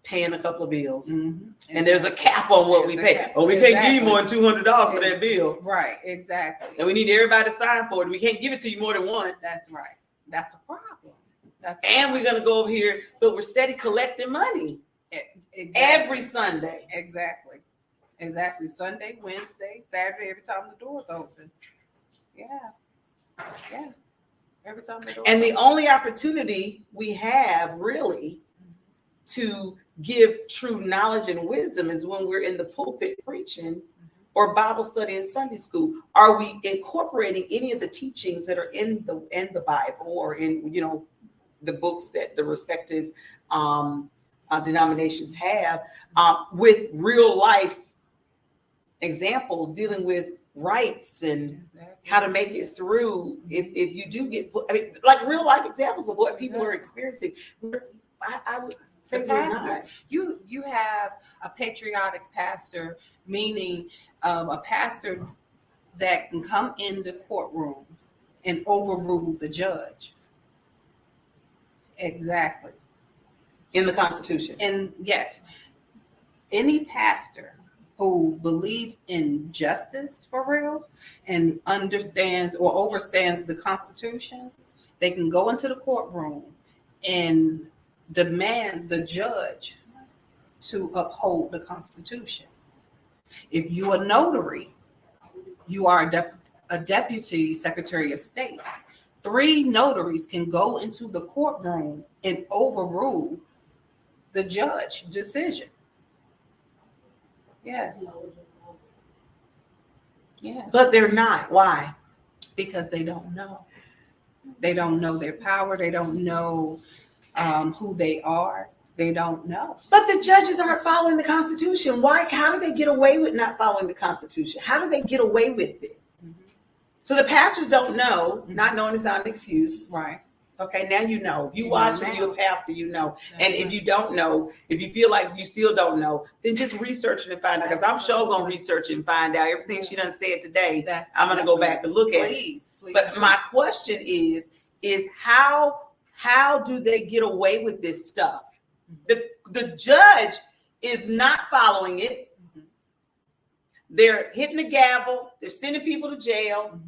paying a couple of bills. And there's a cap on what we pay. Oh, we can't give you more than $200 for that bill. Right, exactly. And we need everybody to sign for it. We can't give it to you more than once. That's right. That's a problem. And we're gonna go over here, but we're steady collecting money every Sunday. Exactly. Sunday, Wednesday, Saturday, every time the door's open. Yeah. Every time the door's And the open. only opportunity we have really to give true knowledge and wisdom is when we're in the pulpit preaching or Bible study in Sunday school. Are we incorporating any of the teachings that are in the Bible or in the books that the respective denominations have with real life examples dealing with rights and how to make it through if you do get like real life examples of what people are experiencing? I would say pastor, you have a patriotic pastor, meaning a pastor that can come in the courtroom and overrule the judge. Exactly. In the Constitution. And yes, any pastor who believes in justice for real and understands or overstands the Constitution, they can go into the courtroom and demand the judge to uphold the Constitution. If you are a notary, you are a deputy secretary of state. 3 notaries can go into the courtroom and overrule the judge decision. Yes. Yeah. But they're not. Why? Because they don't know. They don't know their power. They don't know who they are. They don't know. But the judges aren't following the Constitution. Why? How do they get away with not following the Constitution? How do they get away with it? So the pastors don't know. Not knowing is not an excuse. Right. Okay, now you know. If you watch and you're a pastor, you know. And if you don't know, if you feel like you still don't know, then just research it and find out. Because I'm sure going to research and find out everything she done said today. I'm going to go back and look at it. But my question is how do they get away with this stuff? The judge is not following it. They're hitting the gavel. They're sending people to jail.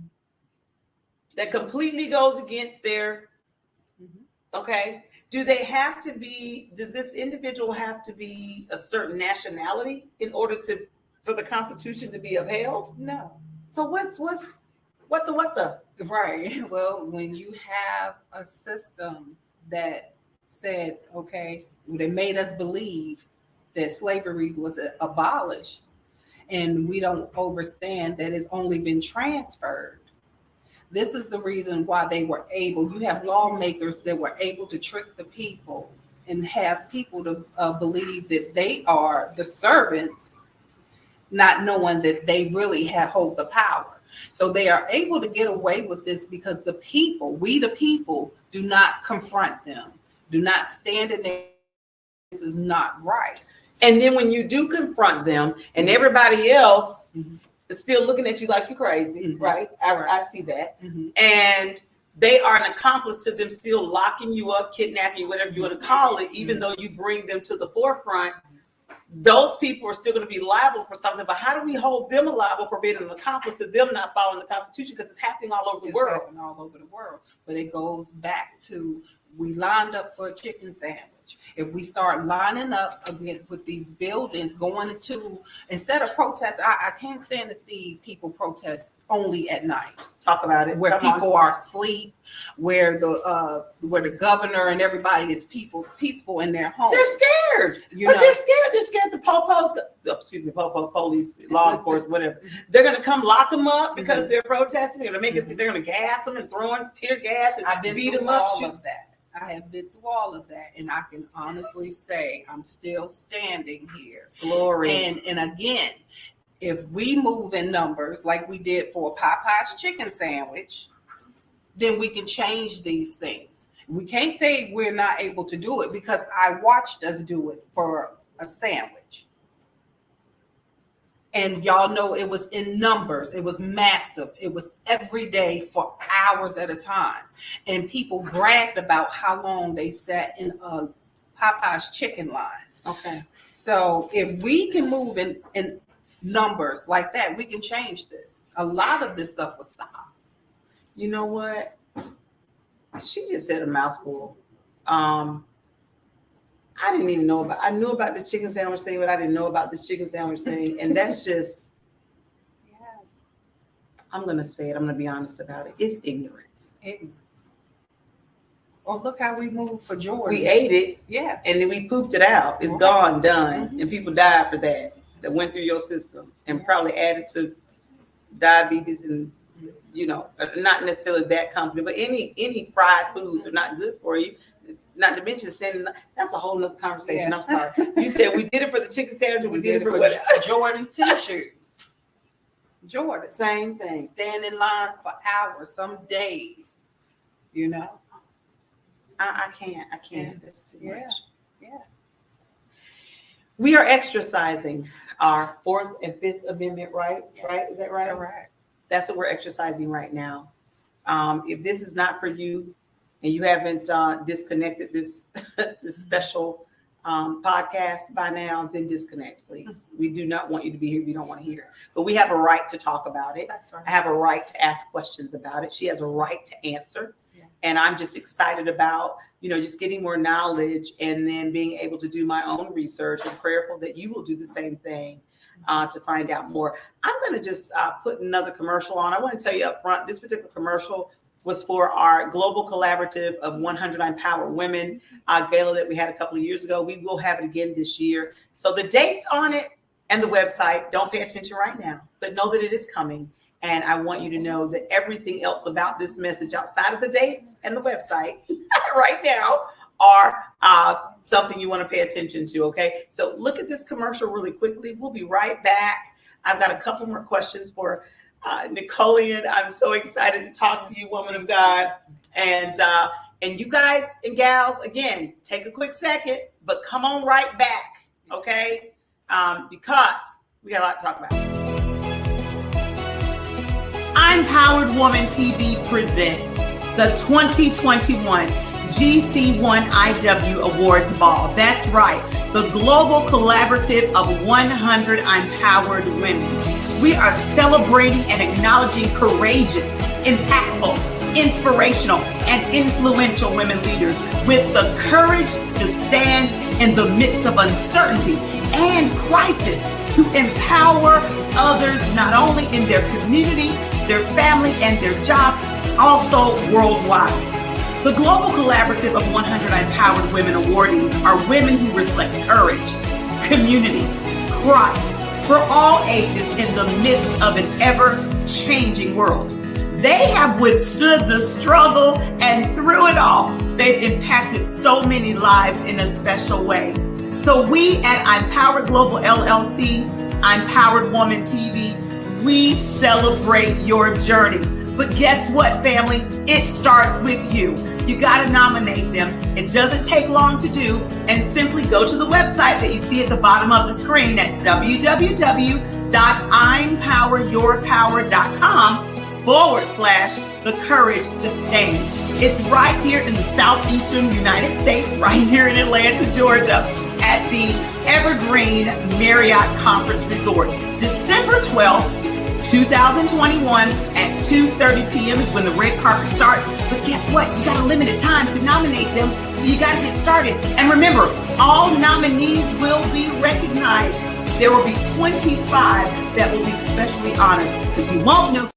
That completely goes against their, okay. Does this individual have to be a certain nationality in order for the Constitution to be upheld? No. So what the? Right. Well, when you have a system that said, okay, they made us believe that slavery was abolished, and we don't understand that it's only been transferred. This is the reason why they were able. You have lawmakers that were able to trick the people and have people to believe that they are the servants, not knowing that they really hold the power. So they are able to get away with this because we the people, do not confront them, do not stand in there. This is not right. And then when you do confront them and everybody else is still looking at you like you're crazy, right? I see that. And they are an accomplice to them still locking you up, kidnapping you, whatever you want to call it, even though you bring them to the forefront. Those people are still going to be liable for something. But how do we hold them liable for being an accomplice to them not following the Constitution? Because it's happening all over the world. Happening all over the world. But it goes back to, we lined up for a chicken sandwich. If we start lining up again with these buildings going into, instead of protest, I can't stand to see people protest only at night. Talk about it. Where people are asleep, where the governor and everybody is peaceful in their homes. They're scared. They're scared. They're scared. The police, law enforcement, whatever. They're going to come lock them up because they're protesting. They're going to gas them and throwing tear gas and beat them up. All of that. I have been through all of that, and I can honestly say I'm still standing here. Glory. And again, if we move in numbers like we did for a Popeye's chicken sandwich, then we can change these things. We can't say we're not able to do it because I watched us do it for a sandwich. And y'all know it was in numbers. It was massive. It was every day for hours at a time. And people bragged about how long they sat in a Popeye's chicken line. Okay. So if we can move in numbers like that, we can change this. A lot of this stuff will stop. You know what? She just said a mouthful. I didn't even know about. I knew about the chicken sandwich thing, but I didn't know about this chicken sandwich thing, and that's just. Yes. I'm gonna say it. I'm gonna be honest about it. It's ignorance. Well, look how we moved for Jordan. We ate it, yeah, and then we pooped it out. It's gone, done, and people died for that. That went through your system and probably added to diabetes and not necessarily that company, but any fried foods are not good for you. Not to mention that's a whole nother conversation. Yeah. I'm sorry. You said we did it for the chicken sandwich. We did it for what? Jordan t-shirts. Jordan. Same thing. Stand in line for hours, some days. I can't. Yeah. That's too much. Yeah. We are exercising our 4th and 5th Amendment rights, yes. Right? Is that right? Correct. That's what we're exercising right now. If this is not for you and you haven't disconnected this special podcast by now, then disconnect, please. We do not want you to be here if you don't want to hear. But we have a right to talk about it. That's right. I have a right to ask questions about it. She has a right to answer. Yeah. And I'm just excited about, just getting more knowledge and then being able to do my own research, and prayerful that you will do the same thing to find out more. I'm going to just put another commercial on. I want to tell you up front, this particular commercial was for our global collaborative of 100 Empowered Women gala that we had a couple of years ago. We will have it again this year. So the dates on it and the website, don't pay attention right now, but know that it is coming. And I want you to know that everything else about this message outside of the dates and the website right now are something you want to pay attention to, okay? So look at this commercial really quickly. We'll be right back. I've got a couple more questions for Nicoleon. I'm so excited to talk to you, woman of God. And you guys and gals, again, take a quick second, but come on right back, okay? Because we got a lot to talk about. Empowered Woman TV presents the 2021 GC1IW Awards Ball. That's right, the global collaborative of 100 empowered women. We are celebrating and acknowledging courageous, impactful, inspirational, and influential women leaders with the courage to stand in the midst of uncertainty and crisis to empower others, not only in their community, their family, and their job, also worldwide. The global collaborative of 100 Empowered Women awardees are women who reflect courage, community, Christ for all ages in the midst of an ever-changing world. They have withstood the struggle, and through it all, they've impacted so many lives in a special way. So we at Empowered Global LLC, Empowered Woman TV, we celebrate your journey. But guess what, family? It starts with you. You got to nominate them. It doesn't take long to do. And simply go to the website that you see at the bottom of the screen at www.empoweryourpower.com/the courage to stand. It's right here in the southeastern United States, right here in Atlanta, Georgia, at the Evergreen Marriott Conference Resort. December 12th, 2021 at 2:30 p.m. is when the red carpet starts. But guess what? You got a limited time to nominate them, so you got to get started. And remember, all nominees will be recognized. There will be 25 that will be specially honored. If you won't know,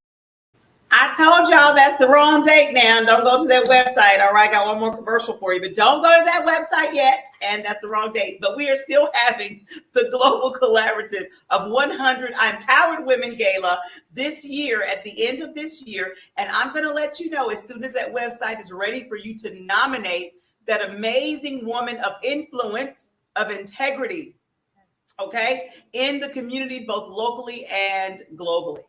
I told y'all that's the wrong date now. Don't go to that website. All right, got one more commercial for you, but don't go to that website yet. And that's the wrong date. But we are still having the global collaborative of 100 Empowered Women Gala this year, at the end of this year. And I'm going to let you know as soon as that website is ready for you to nominate that amazing woman of influence, of integrity, okay, in the community, both locally and globally.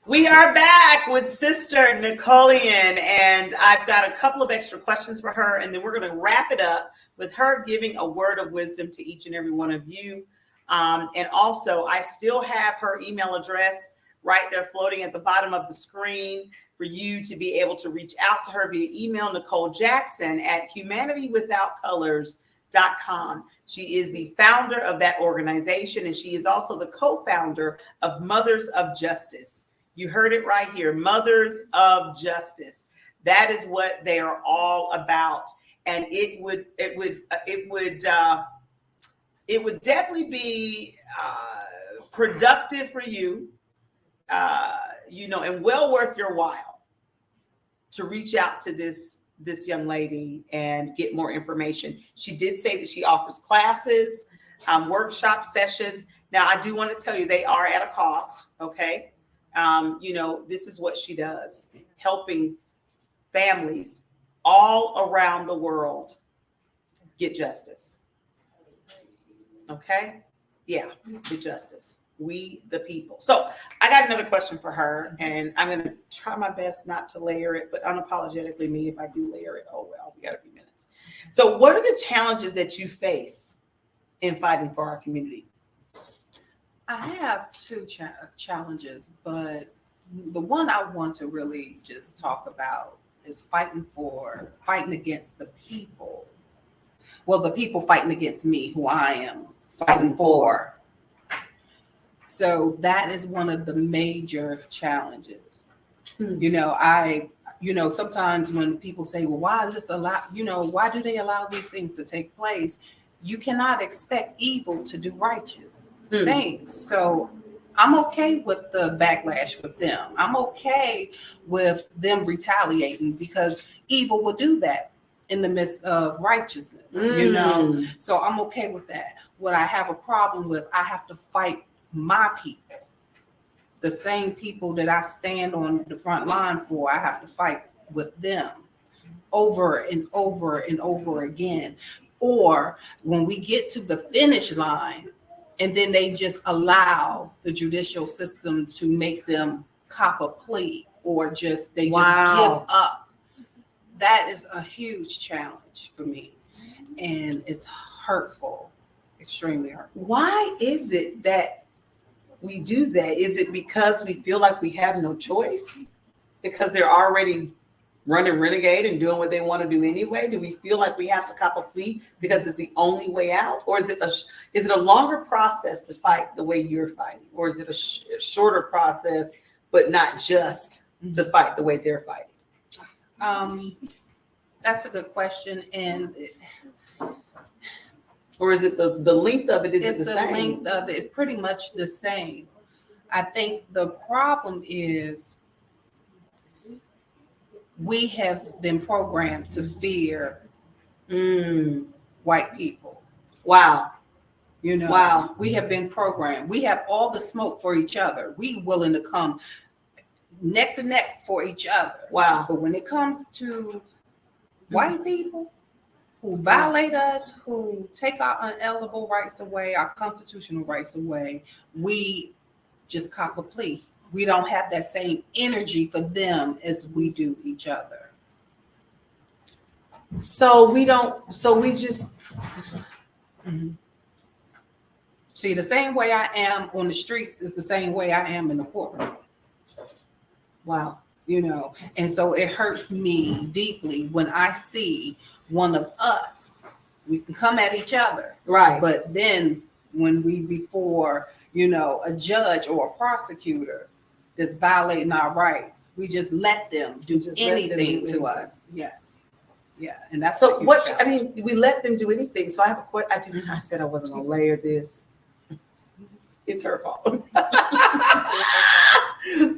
We are back with Sister Nicoleon, and I've got a couple of extra questions for her, and then we're going to wrap it up with her giving a word of wisdom to each and every one of you. And also, I still have her email address right there floating at the bottom of the screen for you to be able to reach out to her via email, NicoleJackson@humanitywithoutcolors.com. She is the founder of that organization, and she is also the co-founder of Mothers of Justice. You heard it right here, Mothers of Justice. That is what they are all about, and it would definitely be productive for you, and well worth your while to reach out to this young lady and get more information. She did say that she offers classes, workshop sessions. Now, I do want to tell you they are at a cost, okay? This is what she does, helping families all around the world get justice. Okay? Yeah, the justice. We, the people. So I got another question for her, and I'm going to try my best not to layer it, but unapologetically me, if I do layer it, oh well, we got a few minutes. So what are the challenges that you face in fighting for our community? I have two challenges, but the one I want to really just talk about is fighting against the people. Well, the people fighting against me, who I am fighting for. So that is one of the major challenges. Sometimes when people say, well, why is this why do they allow these things to take place? You cannot expect evil to do righteous things. So I'm okay with the backlash with them. I'm okay with them retaliating because evil will do that in the midst of righteousness, So I'm okay with that. What I have a problem with, I have to fight my people, the same people that I stand on the front line for. I have to fight with them over and over and over again. Or when we get to the finish line and then they just allow the judicial system to make them cop a plea or just give up. That is a huge challenge for me. And it's hurtful, extremely hurtful. Why is it that we do that? Is it because we feel like we have no choice? Because they're already running renegade and doing what they want to do anyway? Do we feel like we have to cop a plea because it's the only way out? Or is it a longer process to fight the way you're fighting? Or is it a shorter process, but not just to fight the way they're fighting? That's a good question. And or is it the length of it? Is it the same? The length of it is pretty much the same. I think the problem is we have been programmed to fear white people. Wow. Wow. We have been programmed. We have all the smoke for each other. We willing to come neck to neck for each other. Wow. But when it comes to white people who violate us, who take our unalienable rights away, our constitutional rights away, we just cop a plea. We don't have that same energy for them as we do each other. So we just see, the same way I am on the streets is the same way I am in the courtroom. Wow. And so it hurts me deeply when I see one of us. We can come at each other, right? But then when we before a judge or a prosecutor that's violating our rights, we just let them do anything to us. Yes, yeah, and that's so. What challenge. We let them do anything. So I have a question. I said I wasn't gonna layer this. It's her fault.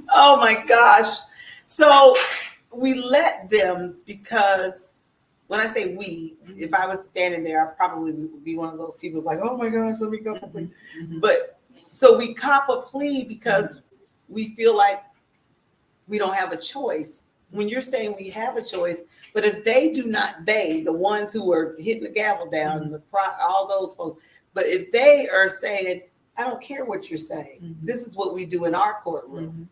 Oh my gosh. So we let them because when I say we, if I was standing there, I probably would be one of those people like, oh my gosh, let me go. But so we cop a plea because we feel like we don't have a choice. When you're saying we have a choice, but if they do not, the ones who are hitting the gavel down, all those folks, but if they are saying, I don't care what you're saying, this is what we do in our courtroom.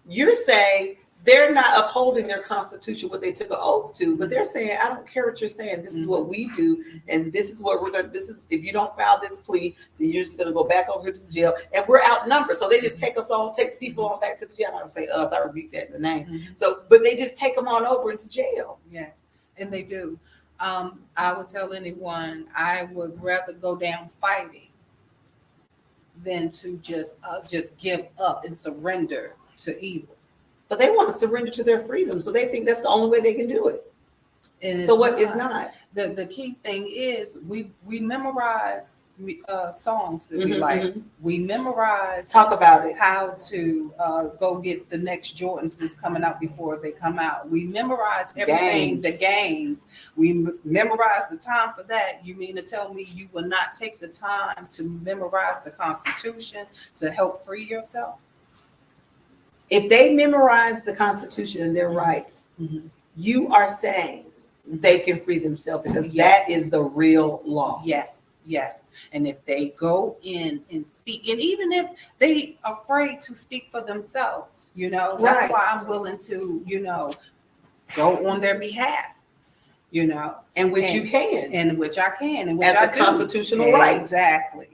you're saying they're not upholding their constitution, what they took an oath to, but they're saying, I don't care what you're saying. This is what we do. And this is what we're going to, this is, if you don't file this plea, then you're just going to go back over here to the jail. And we're outnumbered. So they just take us all, take the people all back to the jail. I don't say us, I rebuke that in the name. So, but they just take them on over into jail. Yes, and they do. I would tell anyone, I would rather go down fighting than to just give up and surrender to evil. But they want to surrender to their freedom. So they think that's the only way they can do it. And so what is not? The key thing is we memorize songs that we like. We memorize. Talk about it. How to go get the next Jordans that's coming out before they come out. We memorize everything. The games. We memorize the time for that. You mean to tell me you will not take the time to memorize the Constitution to help free yourself? If they memorize the Constitution and their rights, you are saying they can free themselves because that is the real law. Yes, yes. And if they go in and speak, and even if they afraid to speak for themselves, that's why I'm willing to, go on their behalf, And which you can. And which I can. And which as I a constitutional right. Exactly.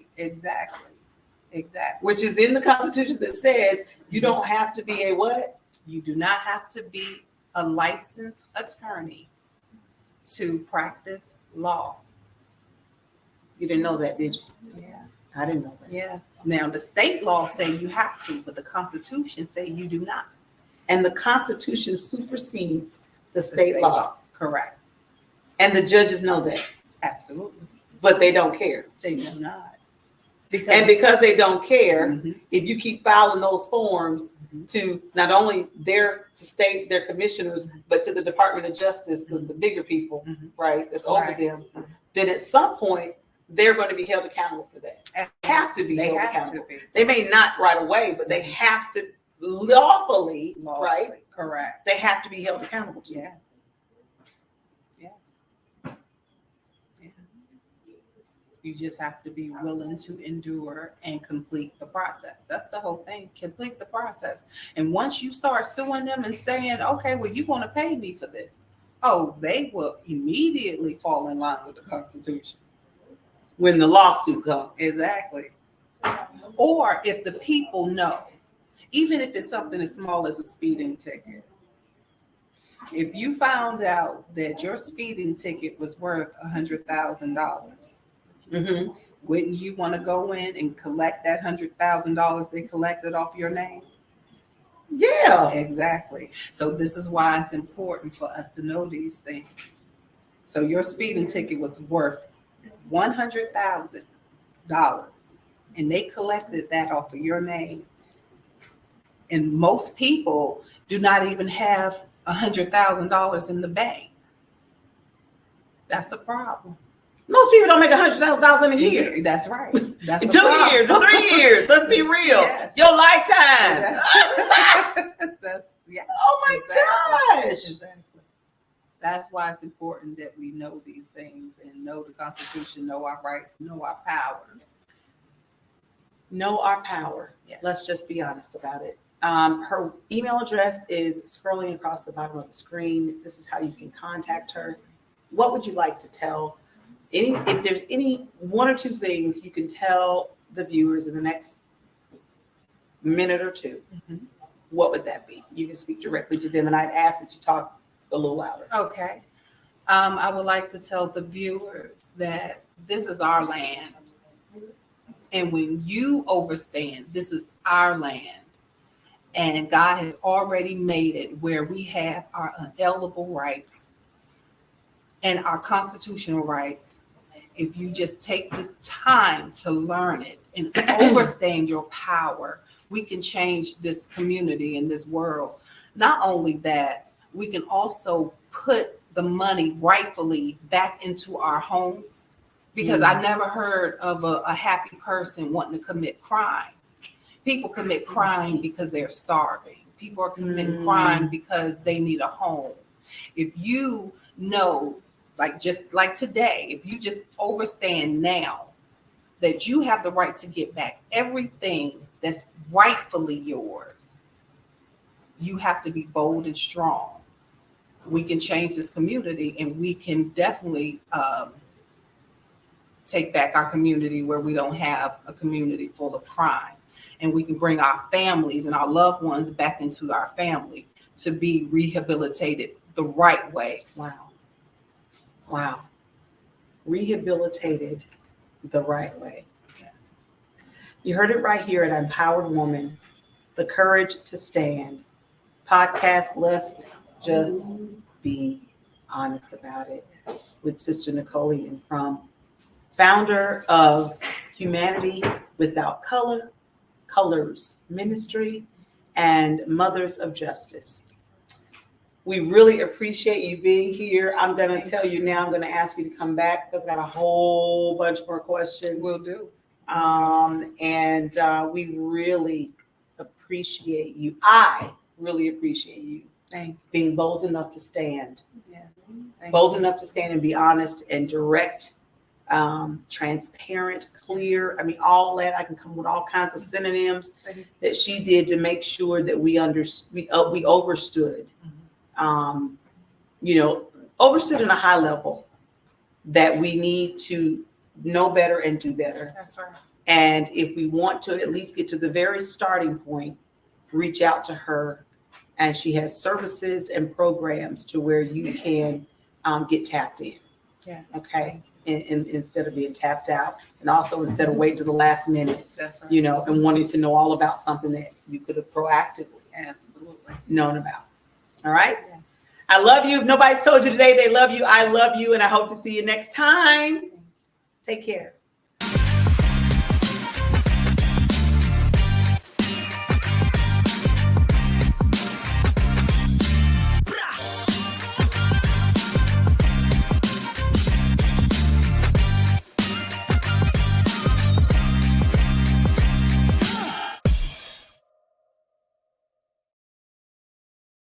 Which is in the Constitution that says you don't have to be a what? You do not have to be a licensed attorney to practice law. You didn't know that, did you? Yeah. I didn't know that. Yeah. Now the state law say you have to, but the Constitution say you do not. And the Constitution supersedes the state law. Correct. And the judges know that. Absolutely. But they don't care. They do not. Because they don't care, if you keep filing those forms to not only their commissioners, but to the Department of Justice, the bigger people, right, that's over them, then at some point they're going to be held accountable for that. They have to be held accountable. They may not right away, but they have to lawfully, right? Correct. They have to be held accountable to. Yes. You just have to be willing to endure and complete the process. That's the whole thing. Complete the process. And once you start suing them and saying, okay, well, you're going to pay me for this. Oh, they will immediately fall in line with the Constitution. When the lawsuit comes. Exactly. Or if the people know, even if it's something as small as a speeding ticket. If you found out that your speeding ticket was worth $100,000, wouldn't you want to go in and collect that $100,000 they collected off your name? Yeah, exactly. So this is why it's important for us to know these things. So your speeding ticket was worth $100,000, and they collected that off of your name. And most people do not even have $100,000 in the bank. That's a problem. Most people don't make $100,000 a year. That's right. That's in 2 years, or 3 years. Let's be real. Yes. Your lifetime. Oh my gosh. Exactly. That's why it's important that we know these things and know the Constitution, know our rights, know our power. Know our power. Yes. Let's just be honest about it. Her email address is scrolling across the bottom of the screen. This is how you can contact her. What would you like to tell? If there's any one or two things you can tell the viewers in the next minute or two, what would that be? You can speak directly to them, and I'd ask that you talk a little louder. Okay. I would like to tell the viewers that this is our land. And when you overstand, this is our land. And God has already made it where we have our unalienable rights and our constitutional rights. If you just take the time to learn it and overstand your power, we can change this community and this world. Not only that, we can also put the money rightfully back into our homes, because I never heard of a happy person wanting to commit crime. People commit crime because they're starving. People are committing crime because they need a home. If you know, just like today, if you just overstand now that you have the right to get back everything that's rightfully yours, you have to be bold and strong. We can change this community, and we can definitely take back our community where we don't have a community full of crime. And we can bring our families and our loved ones back into our family to be rehabilitated the right way. Wow. Wow. Rehabilitated the right way. Yes. You heard it right here at Empowered Woman, the courage to stand. Podcast, let's just be honest about it, with Sister Nicoleon, from founder of Humanity Without Colors Ministry and Mothers of Justice. We really appreciate you being here. I'm going to tell you now, I'm going to ask you to come back because I got a whole bunch more questions. Will do. We really appreciate you. I really appreciate you Thank you. being bold enough to stand, Yes. bold enough to stand and be honest and direct, transparent, clear. I mean, all that. I can come with all kinds of synonyms that she did to make sure that we overstood. Overstood in a high level that we need to know better and do better. That's right. And if we want to at least get to the very starting point, reach out to her. And she has services and programs to where you can get tapped in. Yes. Okay. And instead of being tapped out, and also instead of waiting to the last minute, That's right. and wanting to know all about something that you could have proactively Absolutely. known about. All right. Yeah. I love you. If nobody's told you today they love you, I love you. And I hope to see you next time. Take care.